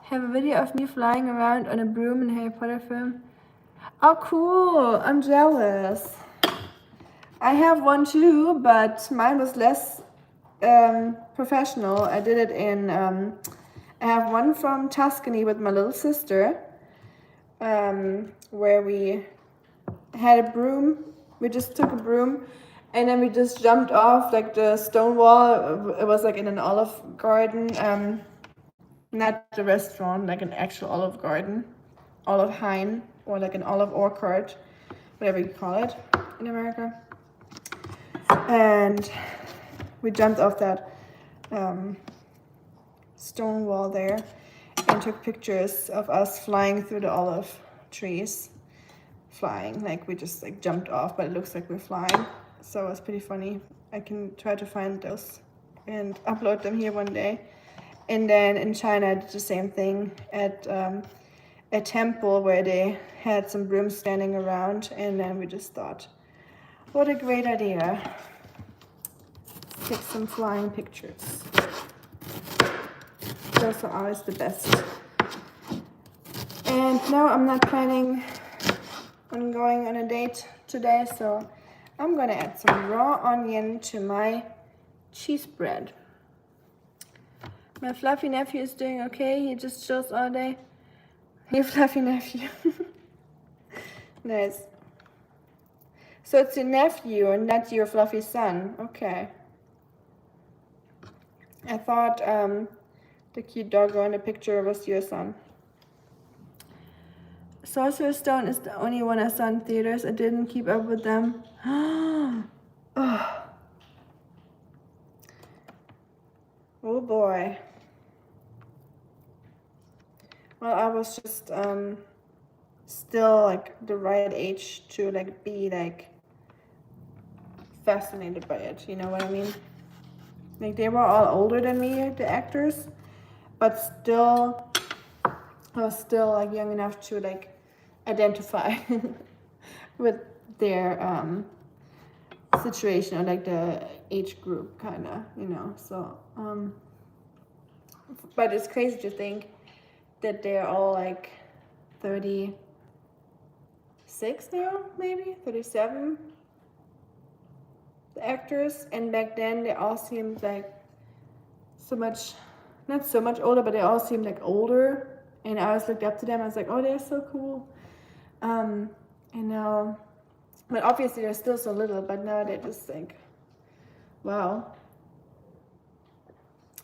Have a video of me flying around on a broom in a Harry Potter film. Oh, cool. I'm jealous. I have one too, but mine was less professional. I did it in, I have one from Tuscany with my little sister, where we had a broom. We just took a broom and then we just jumped off like the stone wall. It was like in an olive garden, not the restaurant, like an actual olive garden, olive hain, or like an olive orchard, whatever you call it in America. And we jumped off that stone wall there and took pictures of us flying through the olive trees. Flying, like we just like jumped off, but it looks like we're flying. So it was pretty funny. I can try to find those and upload them here one day. And then in China I did the same thing at a temple where they had some brooms standing around, and then we just thought, what a great idea. Take some flying pictures. Those are always the best. And no, I'm not planning on going on a date today, so I'm gonna add some raw onion to my cheese bread. My fluffy nephew is doing okay. He just chills all day. Hey, fluffy nephew. Nice. So it's your nephew and not your fluffy son. Okay. I thought the cute doggo in the picture was your son. Sorcerer's Stone is the only one I saw in theaters. I didn't keep up with them. Oh. Oh boy. Well, I was just still like the right age to like be like fascinated by it, you know what I mean? Like they were all older than me, the actors, but still I was still like young enough to like identify with their situation or like the age group kind of, you know. So but it's crazy to think that they're all like 36 now, maybe 37, the actors, and back then they all seemed like so much, not so much older, but they all seemed like older, and I always looked up to them. I was like, oh, they're so cool. And now, but obviously they're still so little, but now they're just like, wow,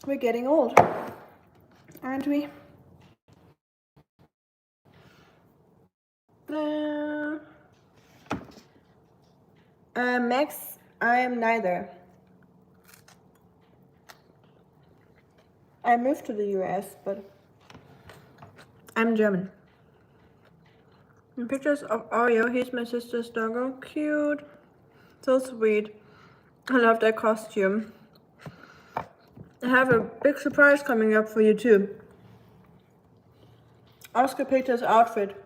we're getting old, aren't we? Max, I am neither. I moved to the US, but I'm German. And pictures of Oreo. Here's my sister's doggo. Cute. So sweet. I love that costume. I have a big surprise coming up for you too. Oscar picked his outfit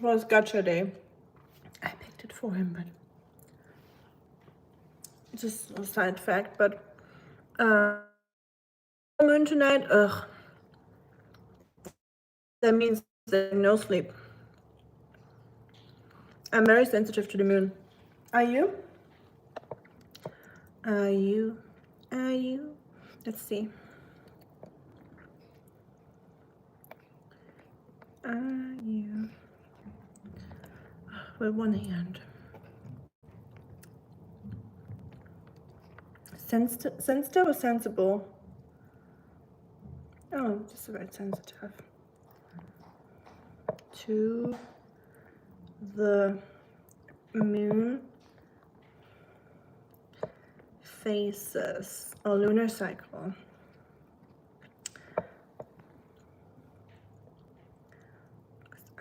for his gacha day. I picked it for him, but just a side fact. But moon tonight. Ugh. That means no sleep. I'm very sensitive to the moon. Are you? Are you? Are you? Let's see. Are you? With one hand. Sensitive or sensible? Oh, just about sensitive. To the moon phases or lunar cycle.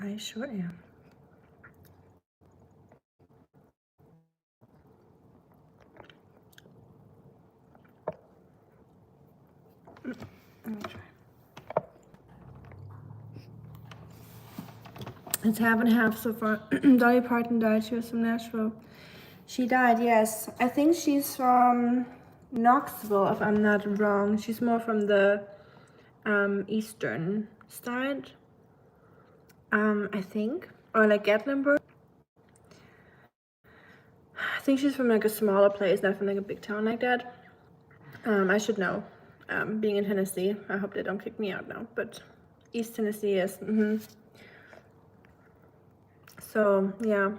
I sure am. Let me try. It's half and half so far. Dolly Parton died. She was from Nashville. She died, yes. I think she's from Knoxville, if I'm not wrong. She's more from the eastern side, I think. Or like Gatlinburg. I think she's from like a smaller place, not from like a big town like that. I should know. Being in Tennessee, I hope they don't kick me out now, but East Tennessee is. So, yeah.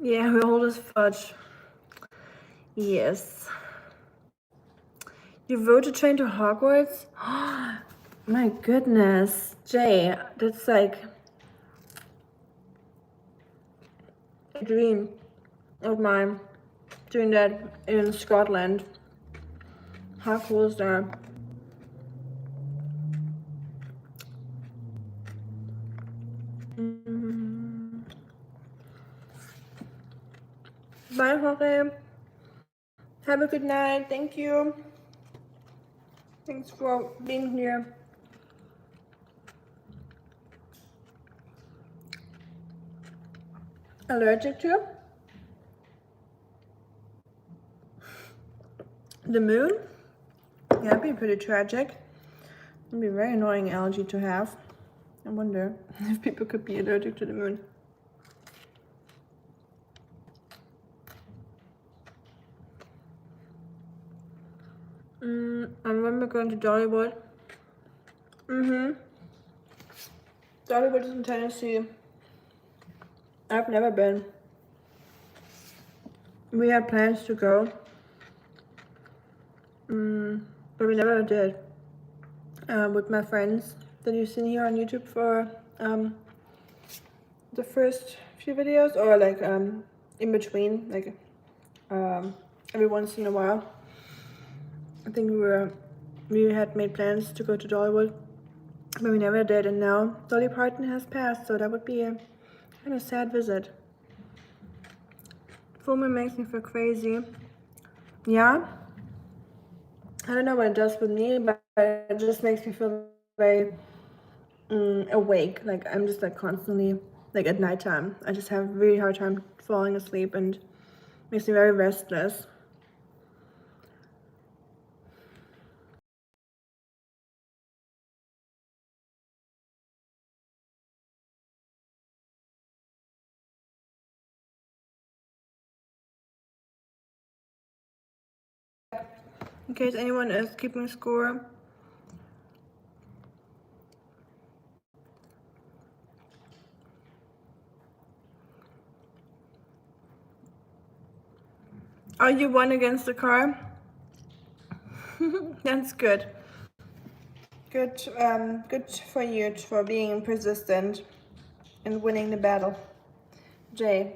Yeah, we're old as fudge. Yes. You rode a train to Hogwarts? My goodness. Jay, that's like a dream of mine, doing that in Scotland. How cool is that? Bye, Jorge. Have a good night. Thank you. Thanks for being here. Allergic to the moon? Yeah, that'd be pretty tragic. It'd be a very annoying allergy to have. I wonder if people could be allergic to the moon. I remember going to Dollywood. Dollywood is in Tennessee. I've never been. We had plans to go, but we never did. with my friends that you've seen here on YouTube for the first few videos, or like in between, like every once in a while. I think we had made plans to go to Dollywood, but we never did, and now Dolly Parton has passed, so that would be a kind of sad visit. Full moon makes me feel crazy. Yeah, I don't know what it does with me, but it just makes me feel very awake. Like I'm just like constantly, like at nighttime, I just have a really hard time falling asleep, and makes me very restless. In case anyone is keeping score, are you one against the car? That's good. Good, good for you for being persistent and winning the battle, Jay.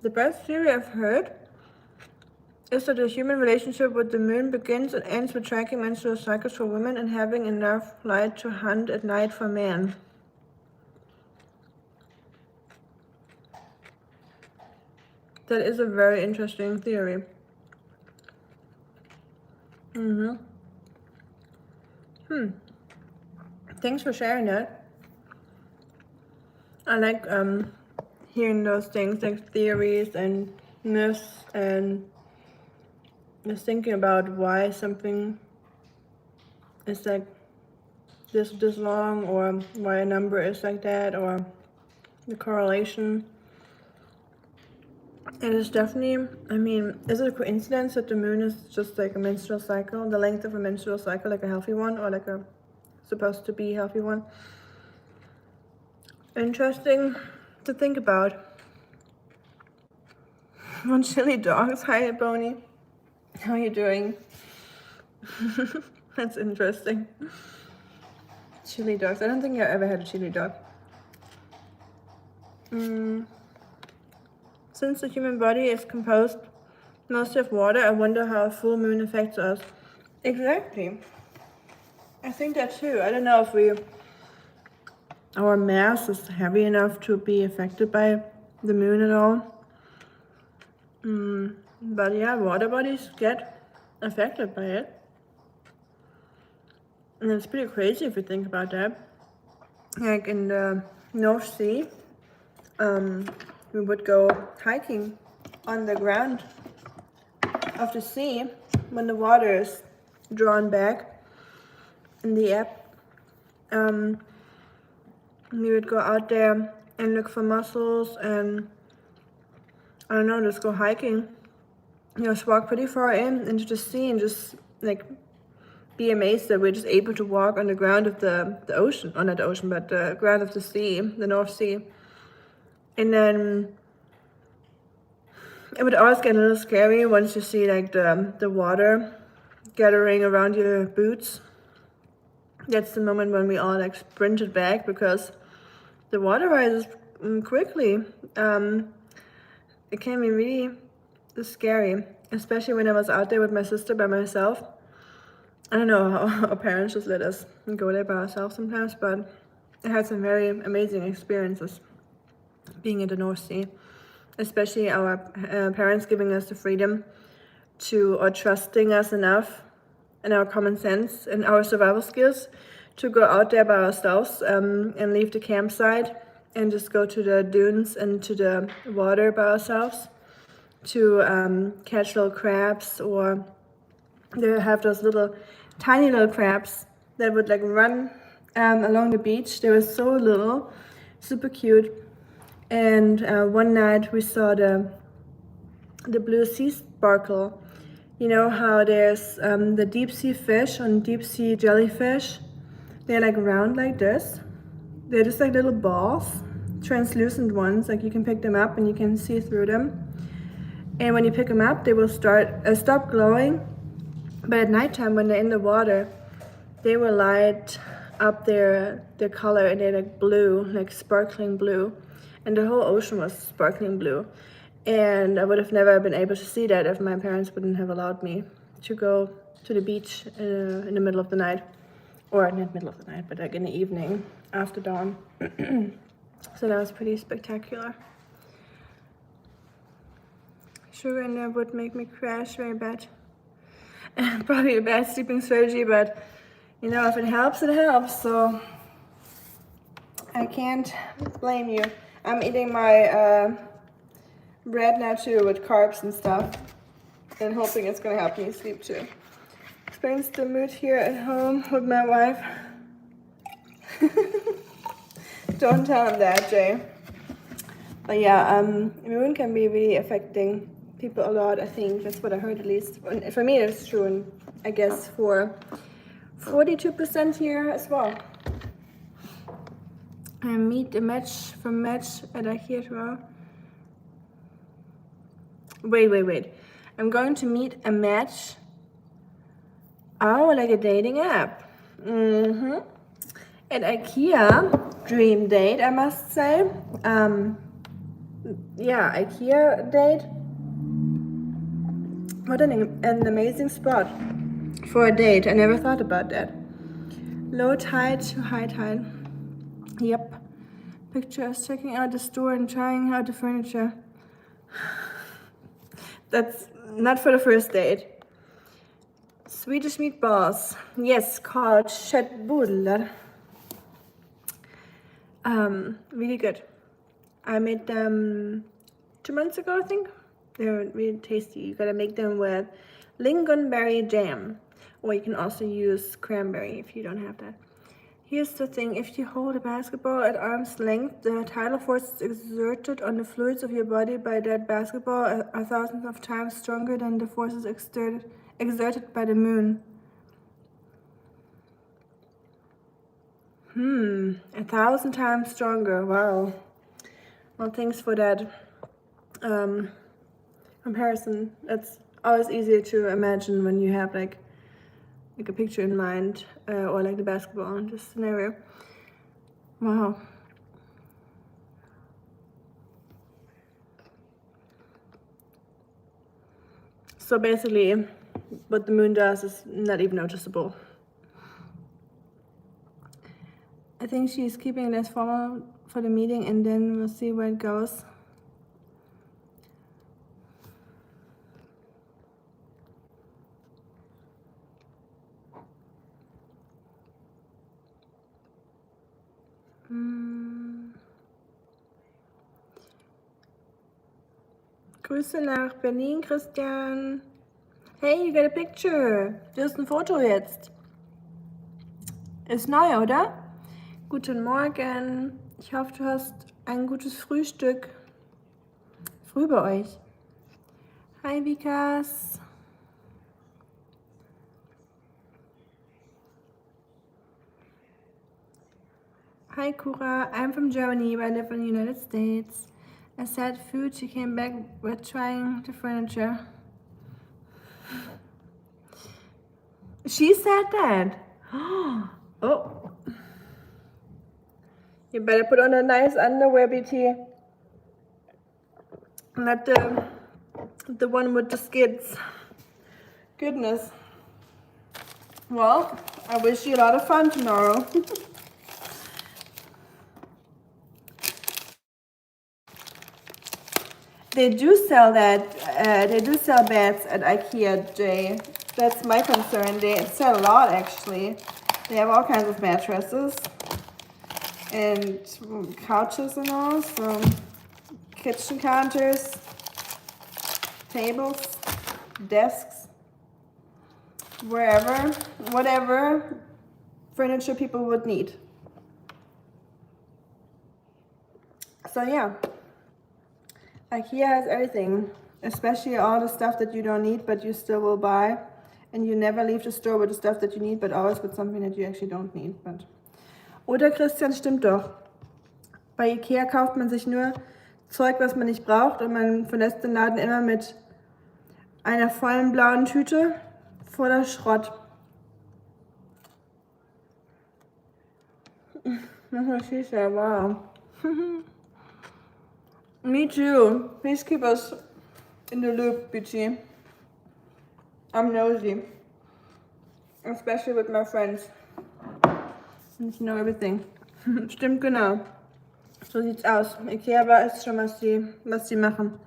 The best theory I've heard is that the human relationship with the moon begins and ends with tracking menstrual cycles for women and having enough light to hunt at night for men. That is a very interesting theory. Thanks for sharing that. I like hearing those things, like theories and myths, and just thinking about why something is like this long, or why a number is like that, or the correlation. It is definitely, I mean, is it a coincidence that the moon is just like a menstrual cycle, the length of a menstrual cycle, like a healthy one, or like a supposed to be healthy one? Interesting to think about. One chili dogs. Hi, Bonnie. How are you doing? That's interesting. Chili dogs. I don't think I ever had a chili dog. Since the human body is composed mostly of water, I wonder how a full moon affects us. Exactly. I think that too. I don't know if our mass is heavy enough to be affected by the moon at all. But yeah, water bodies get affected by it. And it's pretty crazy if you think about that. Like in the North Sea, we would go hiking on the ground of the sea when the water is drawn back in the ebb. We would go out there and look for mussels, and I don't know, just go hiking. Just walk pretty far into the sea and just like be amazed that we're just able to walk on the ground of the ocean, or not the ocean, but the ground of the sea, the North Sea. And then it would always get a little scary once you see like the water gathering around your boots. That's the moment when we all like sprinted back, because the water rises quickly. It can be really scary, especially when I was out there with my sister by myself. I don't know how our parents just let us go there by ourselves sometimes, but I had some very amazing experiences being in the North Sea, especially our parents giving us the freedom to, or trusting us enough and our common sense and our survival skills to go out there by ourselves and leave the campsite and just go to the dunes and to the water by ourselves to catch little crabs, or they have those tiny little crabs that would like run along the beach. They were so little, super cute. And one night we saw the blue sea sparkle. You know how there's the deep sea fish and deep sea jellyfish? They're like round like this. They're just like little balls, translucent ones, like you can pick them up and you can see through them. And when you pick them up, they will stop glowing. But at nighttime, when they're in the water, they will light up their color, and they're like blue, like sparkling blue. And the whole ocean was sparkling blue. And I would have never been able to see that if my parents wouldn't have allowed me to go to the beach in the middle of the night. Or not middle of the night, but like in the evening after dawn. So that was pretty spectacular. Sugar in there would make me crash very bad. Probably a bad sleeping strategy, but you know, if it helps, it helps. So I can't blame you. I'm eating my bread now too with carbs and stuff, and hoping it's gonna help me sleep too. Explains the mood here at home with my wife. Don't tell him that, Jay. But yeah, moon can be really affecting people a lot. I think that's what I heard, at least. And for me, it's true, and I guess for 42% here as well. I meet a match from Match at IKEA tomorrow. Wait. I'm going to meet a match. Oh, like a dating app. At IKEA, dream date, I must say. Yeah, IKEA date. What an amazing spot for a date. I never thought about that. Low tide to high tide. Yep. Pictures checking out the store and trying out the furniture. That's not for the first date. Swedish meatballs. Yes, called köttbullar. Really good. I made them 2 months ago, I think. They're really tasty. You gotta make them with lingonberry jam, or you can also use cranberry if you don't have that. Here's the thing: if you hold a basketball at arm's length, the tidal forces exerted on the fluids of your body by that basketball are thousands of times stronger than the forces exerted by the moon. 1,000 times stronger. Wow. Well, thanks for that comparison. That's always easier to imagine when you have like a picture in mind, or like the basketball in this scenario. Wow. So basically, what the moon does is not even noticeable. I think she's keeping it as formal for the meeting, and then we'll see where it goes. Grüße nach Berlin, Christian. Hey, you got a picture. Du hast ein Foto jetzt. Ist neu, oder? Guten Morgen. Ich hoffe, du hast ein gutes Frühstück. Früh bei euch. Hi, Vikas. Hi, Kura. I'm from Germany, but I live in the United States. I said food. She came back with trying the furniture. She said that. Oh. You better put on a nice underwear, BT. Not the one with the skids. Goodness. Well, I wish you a lot of fun tomorrow. They do sell that. They do sell beds at IKEA, Jay. That's my concern. They sell a lot, actually. They have all kinds of mattresses and couches and all. So kitchen counters, tables, desks, whatever furniture people would need. So yeah. IKEA has everything, especially all the stuff that you don't need but you still will buy, and you never leave the store with the stuff that you need, but always with something that you actually don't need. But Oder Christian, stimmt doch. Bei Ikea kauft man sich nur Zeug, was man nicht braucht und man verlässt den Laden immer mit einer vollen blauen Tüte voller Schrott. Wow. Me too. Please keep us in the loop, BT. I'm nosy. Especially with my friends. And you know everything. Stimmt, genau. So sieht's aus. Ikea weiß schon, was die machen.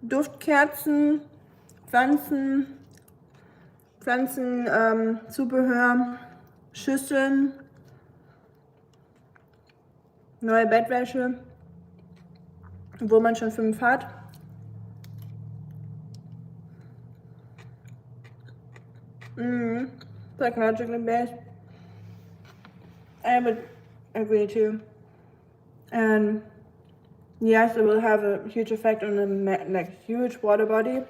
Duftkerzen, Pflanzen, Zubehör, Schüsseln, neue Bettwäsche, wo man schon 5 hat. Psychologically based. I would agree too. And yes, it will have a huge effect on a huge water body,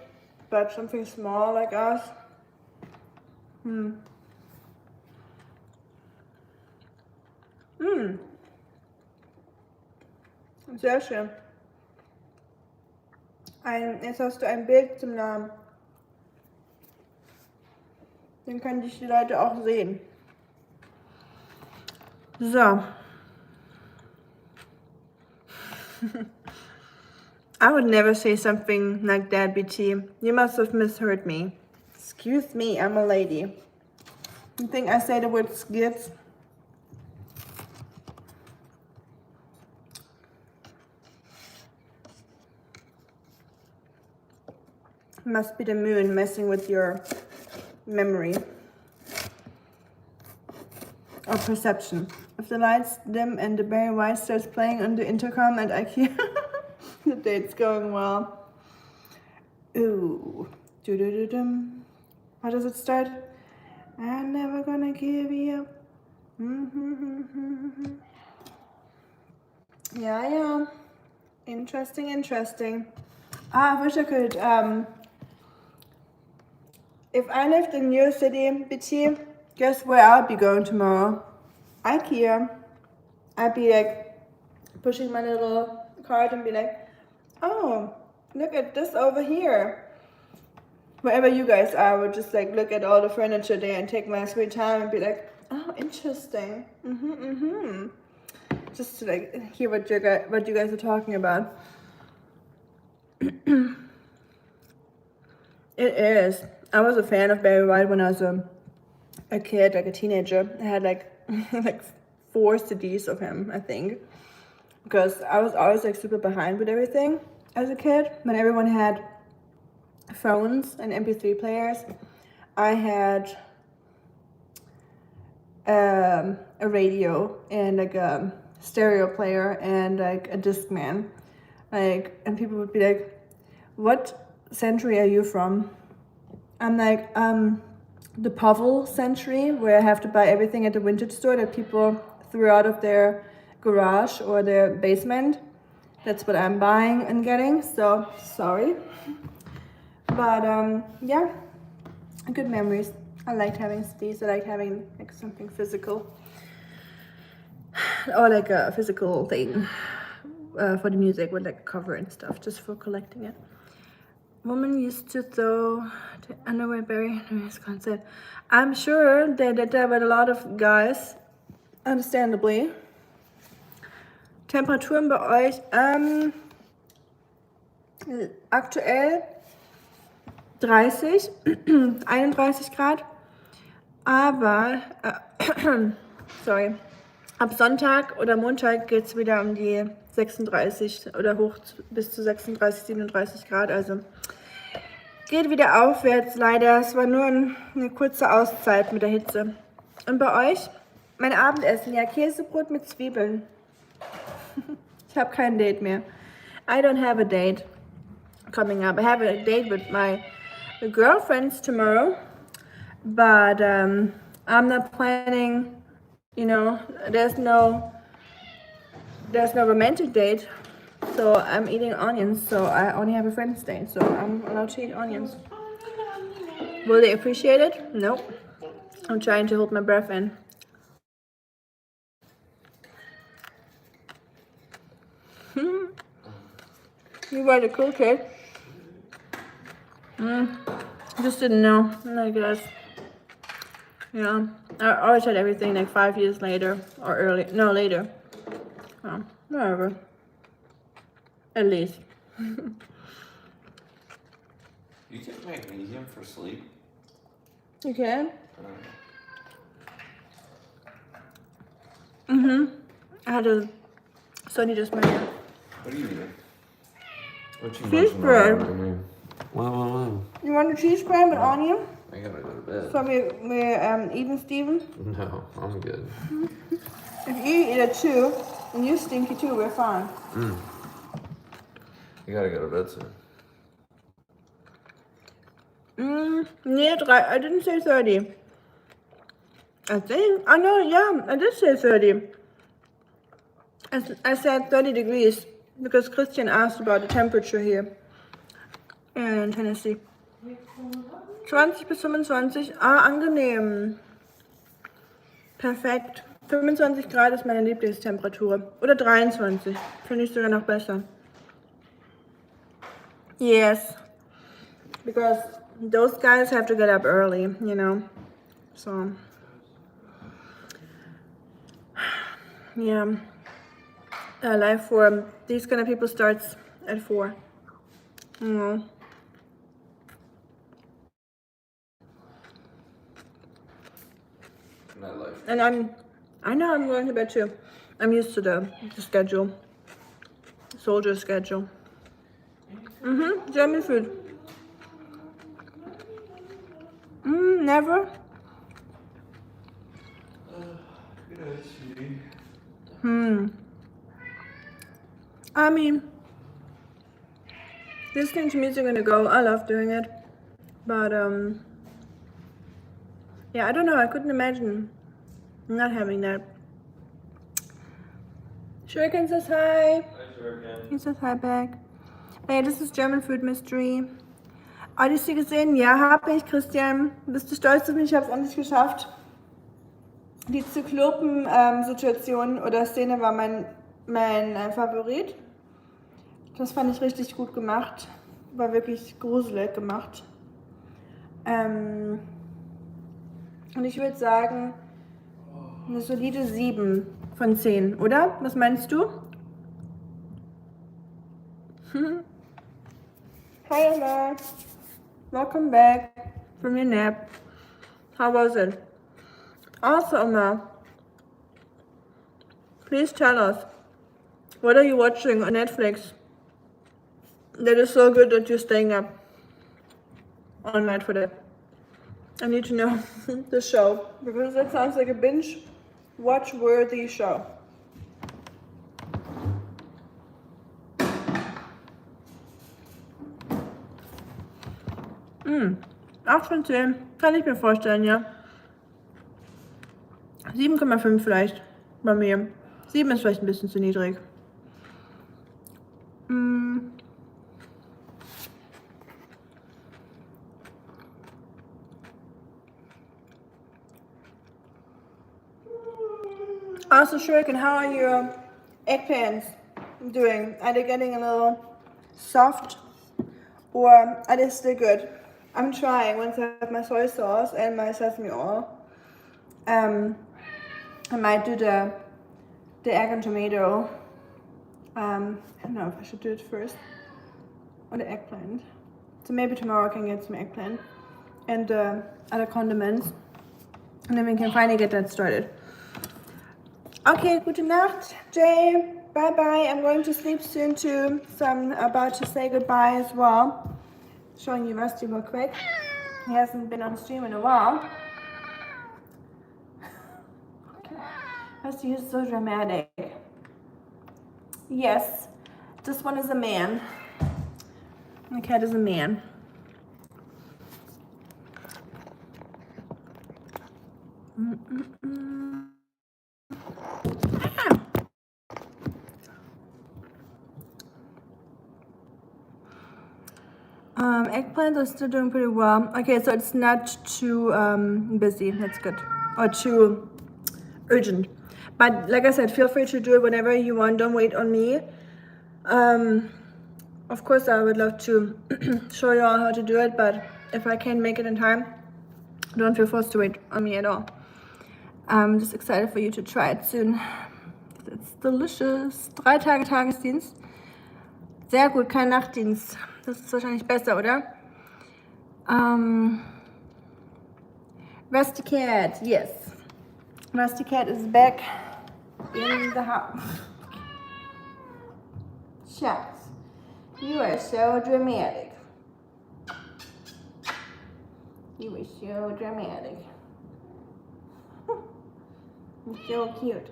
but something small like us. Sehr schön. Jetzt hast du ein Bild zum Namen. Den können dich die Leute auch sehen. So. I would never say something like that, BT. You must have misheard me. Excuse me, I'm a lady. You think I say the word skids? Must be the moon messing with your memory or perception. If the lights dim and the Barry White starts playing on the intercom at IKEA, the date's going well. Ooh. Doo-doo-doo-dum. How does it start? I'm never gonna give you up. Yeah. Interesting. I wish I could, if I lived in your city, BT, guess where I'll be going tomorrow? IKEA. I'd be like pushing my little cart and be like, oh, look at this over here. Wherever you guys are, I would just like look at all the furniture there and take my sweet time and be like, oh, interesting. Just to like hear what you guys are talking about. It is. I was a fan of Barry White when I was a kid, like a teenager. I had like 4 CDs of him, I think, because I was always like super behind with everything as a kid. When everyone had phones and MP3 players, I had a radio and like a stereo player and like a Discman. And people would be like, what century are you from? I'm like, the Powell century, where I have to buy everything at the vintage store that people threw out of their garage or their basement. That's what I'm buying and getting, so sorry. But yeah, good memories. I liked having CDs. I like having like something physical, or like a physical thing for the music with like a cover and stuff, just for collecting it. Woman used to throw the underwear Barry in his concert. I'm sure they did that with a lot of guys, understandably. Temperaturen bei euch, aktuell 30, 31 Grad, aber, sorry, ab Sonntag oder Montag geht es wieder um die 36 oder hoch bis zu 36, 37 Grad, also geht wieder aufwärts, leider. Es war nur eine kurze Auszeit mit der Hitze. Und bei euch? Mein Abendessen, ja, Käsebrot mit Zwiebeln. Ich habe kein Date mehr. I don't have a date coming up. I have a date with my girlfriends tomorrow, but I'm not planning, you know, there's no romantic date, so I'm eating onions, so I only have a friend's date, so I'm allowed to eat onions. Will they appreciate it? Nope. I'm trying to hold my breath in. You were the cool kid. Just didn't know, I guess. Yeah, I always had everything like 5 years later or early. No, later. Whatever. At least. You take magnesium for sleep? You can? I had a study just my hair. What are you eating? What you Cheese munching bread. on over here? Wow. You want a cheese bread with onion? I gotta go to bed. So we're eating, Steven? No, I'm good. If you eat it too, and you stinky too, we're fine. You gotta go to bed soon. Nee, I didn't say 30. I think. Oh no, yeah, I did say 30. I said 30 degrees because Christian asked about the temperature here in Tennessee. 20 bis 25. Ah, angenehm. Perfekt. 25 Grad ist meine Lieblingstemperatur. Oder 23. Finde ich sogar noch besser. Yes. Because those guys have to get up early, you know. So. Yeah. Life for these kind of people starts at 4. Mm. And I know I'm going to bed too. I'm used to the schedule. Soldier schedule. German food. Never? I mean, listening to music on the go, I love doing it. But, yeah, I don't know, I couldn't imagine not having that. Shuriken says hi. Hi, Shuriken. He says hi back. Hey, this is German Food Mystery. Odyssey gesehen? Ja, habe ich, Christian. Bist du stolz auf mich? Ich habe es endlich geschafft. Die Zyklopen-Situation oder Szene war mein Favorit. Das fand ich richtig gut gemacht. War wirklich gruselig gemacht. Und ich würde sagen, eine solide 7 von 10, oder? Was meinst du? Hi, Emma. Welcome back from your nap. How was it? Also, Emma, please tell us, what are you watching on Netflix that is so good that you're staying up all night for that? I need to know the show, because that sounds like a binge watch worthy show. Mm. 8 von 10, kann ich mir vorstellen, ja. 7,5 vielleicht bei mir. 7 ist vielleicht ein bisschen zu niedrig. Also, Shuriken, how are your eggplants doing? Are they getting a little soft, or are they still good? I'm trying. Once I have my soy sauce and my sesame oil, I might do the egg and tomato. I don't know if I should do it first, or the eggplant. So maybe tomorrow I can get some eggplant and other condiments, and then we can finally get that started. Okay, gute Nacht, Jay. Bye bye. I'm going to sleep soon too, so I'm about to say goodbye as well. Showing you Rusty real quick. He hasn't been on stream in a while. Rusty is so dramatic. Yes, this one is a man. The cat is a man. Eggplants are still doing pretty well. Okay, so it's not too busy. That's good. Or too urgent. But like I said, feel free to do it whenever you want. Don't wait on me. Of course, I would love to show you all how to do it, but if I can't make it in time, don't feel forced to wait on me at all. I'm just excited for you to try it soon. It's delicious. 3 Tage Tagesdienst. Sehr gut, kein Nachtdienst. Das ist wahrscheinlich besser, oder? Rusty Cat, yes. Rusty Cat is back in the house. Shucks, you are so dramatic. You are so dramatic. You're so cute.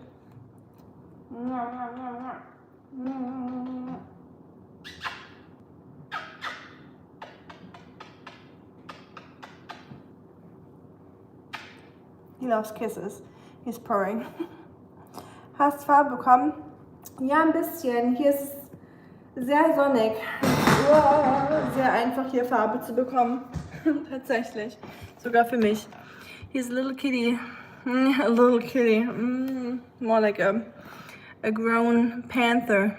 He loves kisses. He's purring. Hast Farbe bekommen? Ja, ein bisschen. Hier ist es sehr sonnig. Wow, sehr einfach hier Farbe zu bekommen. Tatsächlich. Sogar für mich. He's a little kitty. A little kitty. More like a grown panther.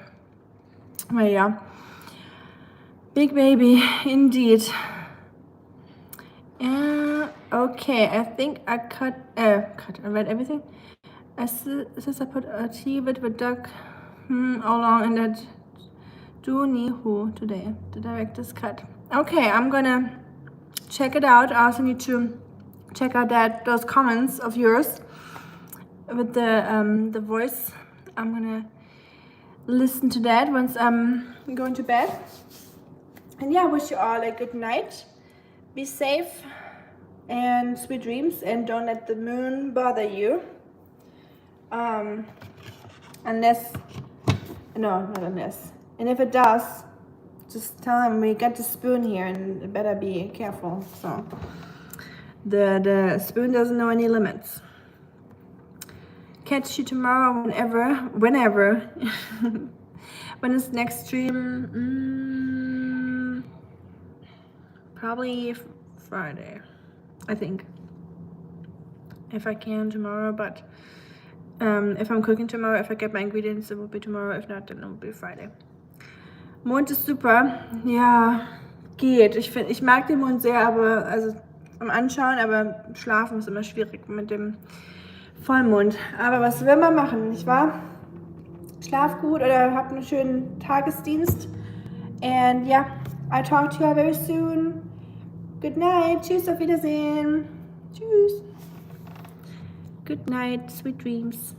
Well, yeah. Big baby, indeed. Okay, I think I I read everything. Since I put a tea with the duck all along in that Who today, the director's cut. Okay, I'm gonna check it out. I also need to check out those comments of yours with the voice. I'm gonna listen to that once I'm going to bed. And yeah, I wish you all a good night. Be safe and sweet dreams, and don't let the moon bother you. Unless, no, not unless. And if it does, just tell him we got the spoon here and it better be careful. So the spoon doesn't know any limits. Catch you tomorrow whenever. When is next stream? Probably Friday, I think. If I can tomorrow, but if I'm cooking tomorrow, if I get my ingredients, it will be tomorrow. If not, then it will be Friday. Mond ist super. Ja, geht. Ich mag den Mond sehr, aber also am Anschauen, aber schlafen ist immer schwierig mit dem Vollmond. Aber was will man machen, nicht wahr? Schlaf gut oder habt einen schönen Tagesdienst. And yeah, I talk to you very soon. Good night. Tschüss, auf Wiedersehen. Tschüss. Good night, sweet dreams.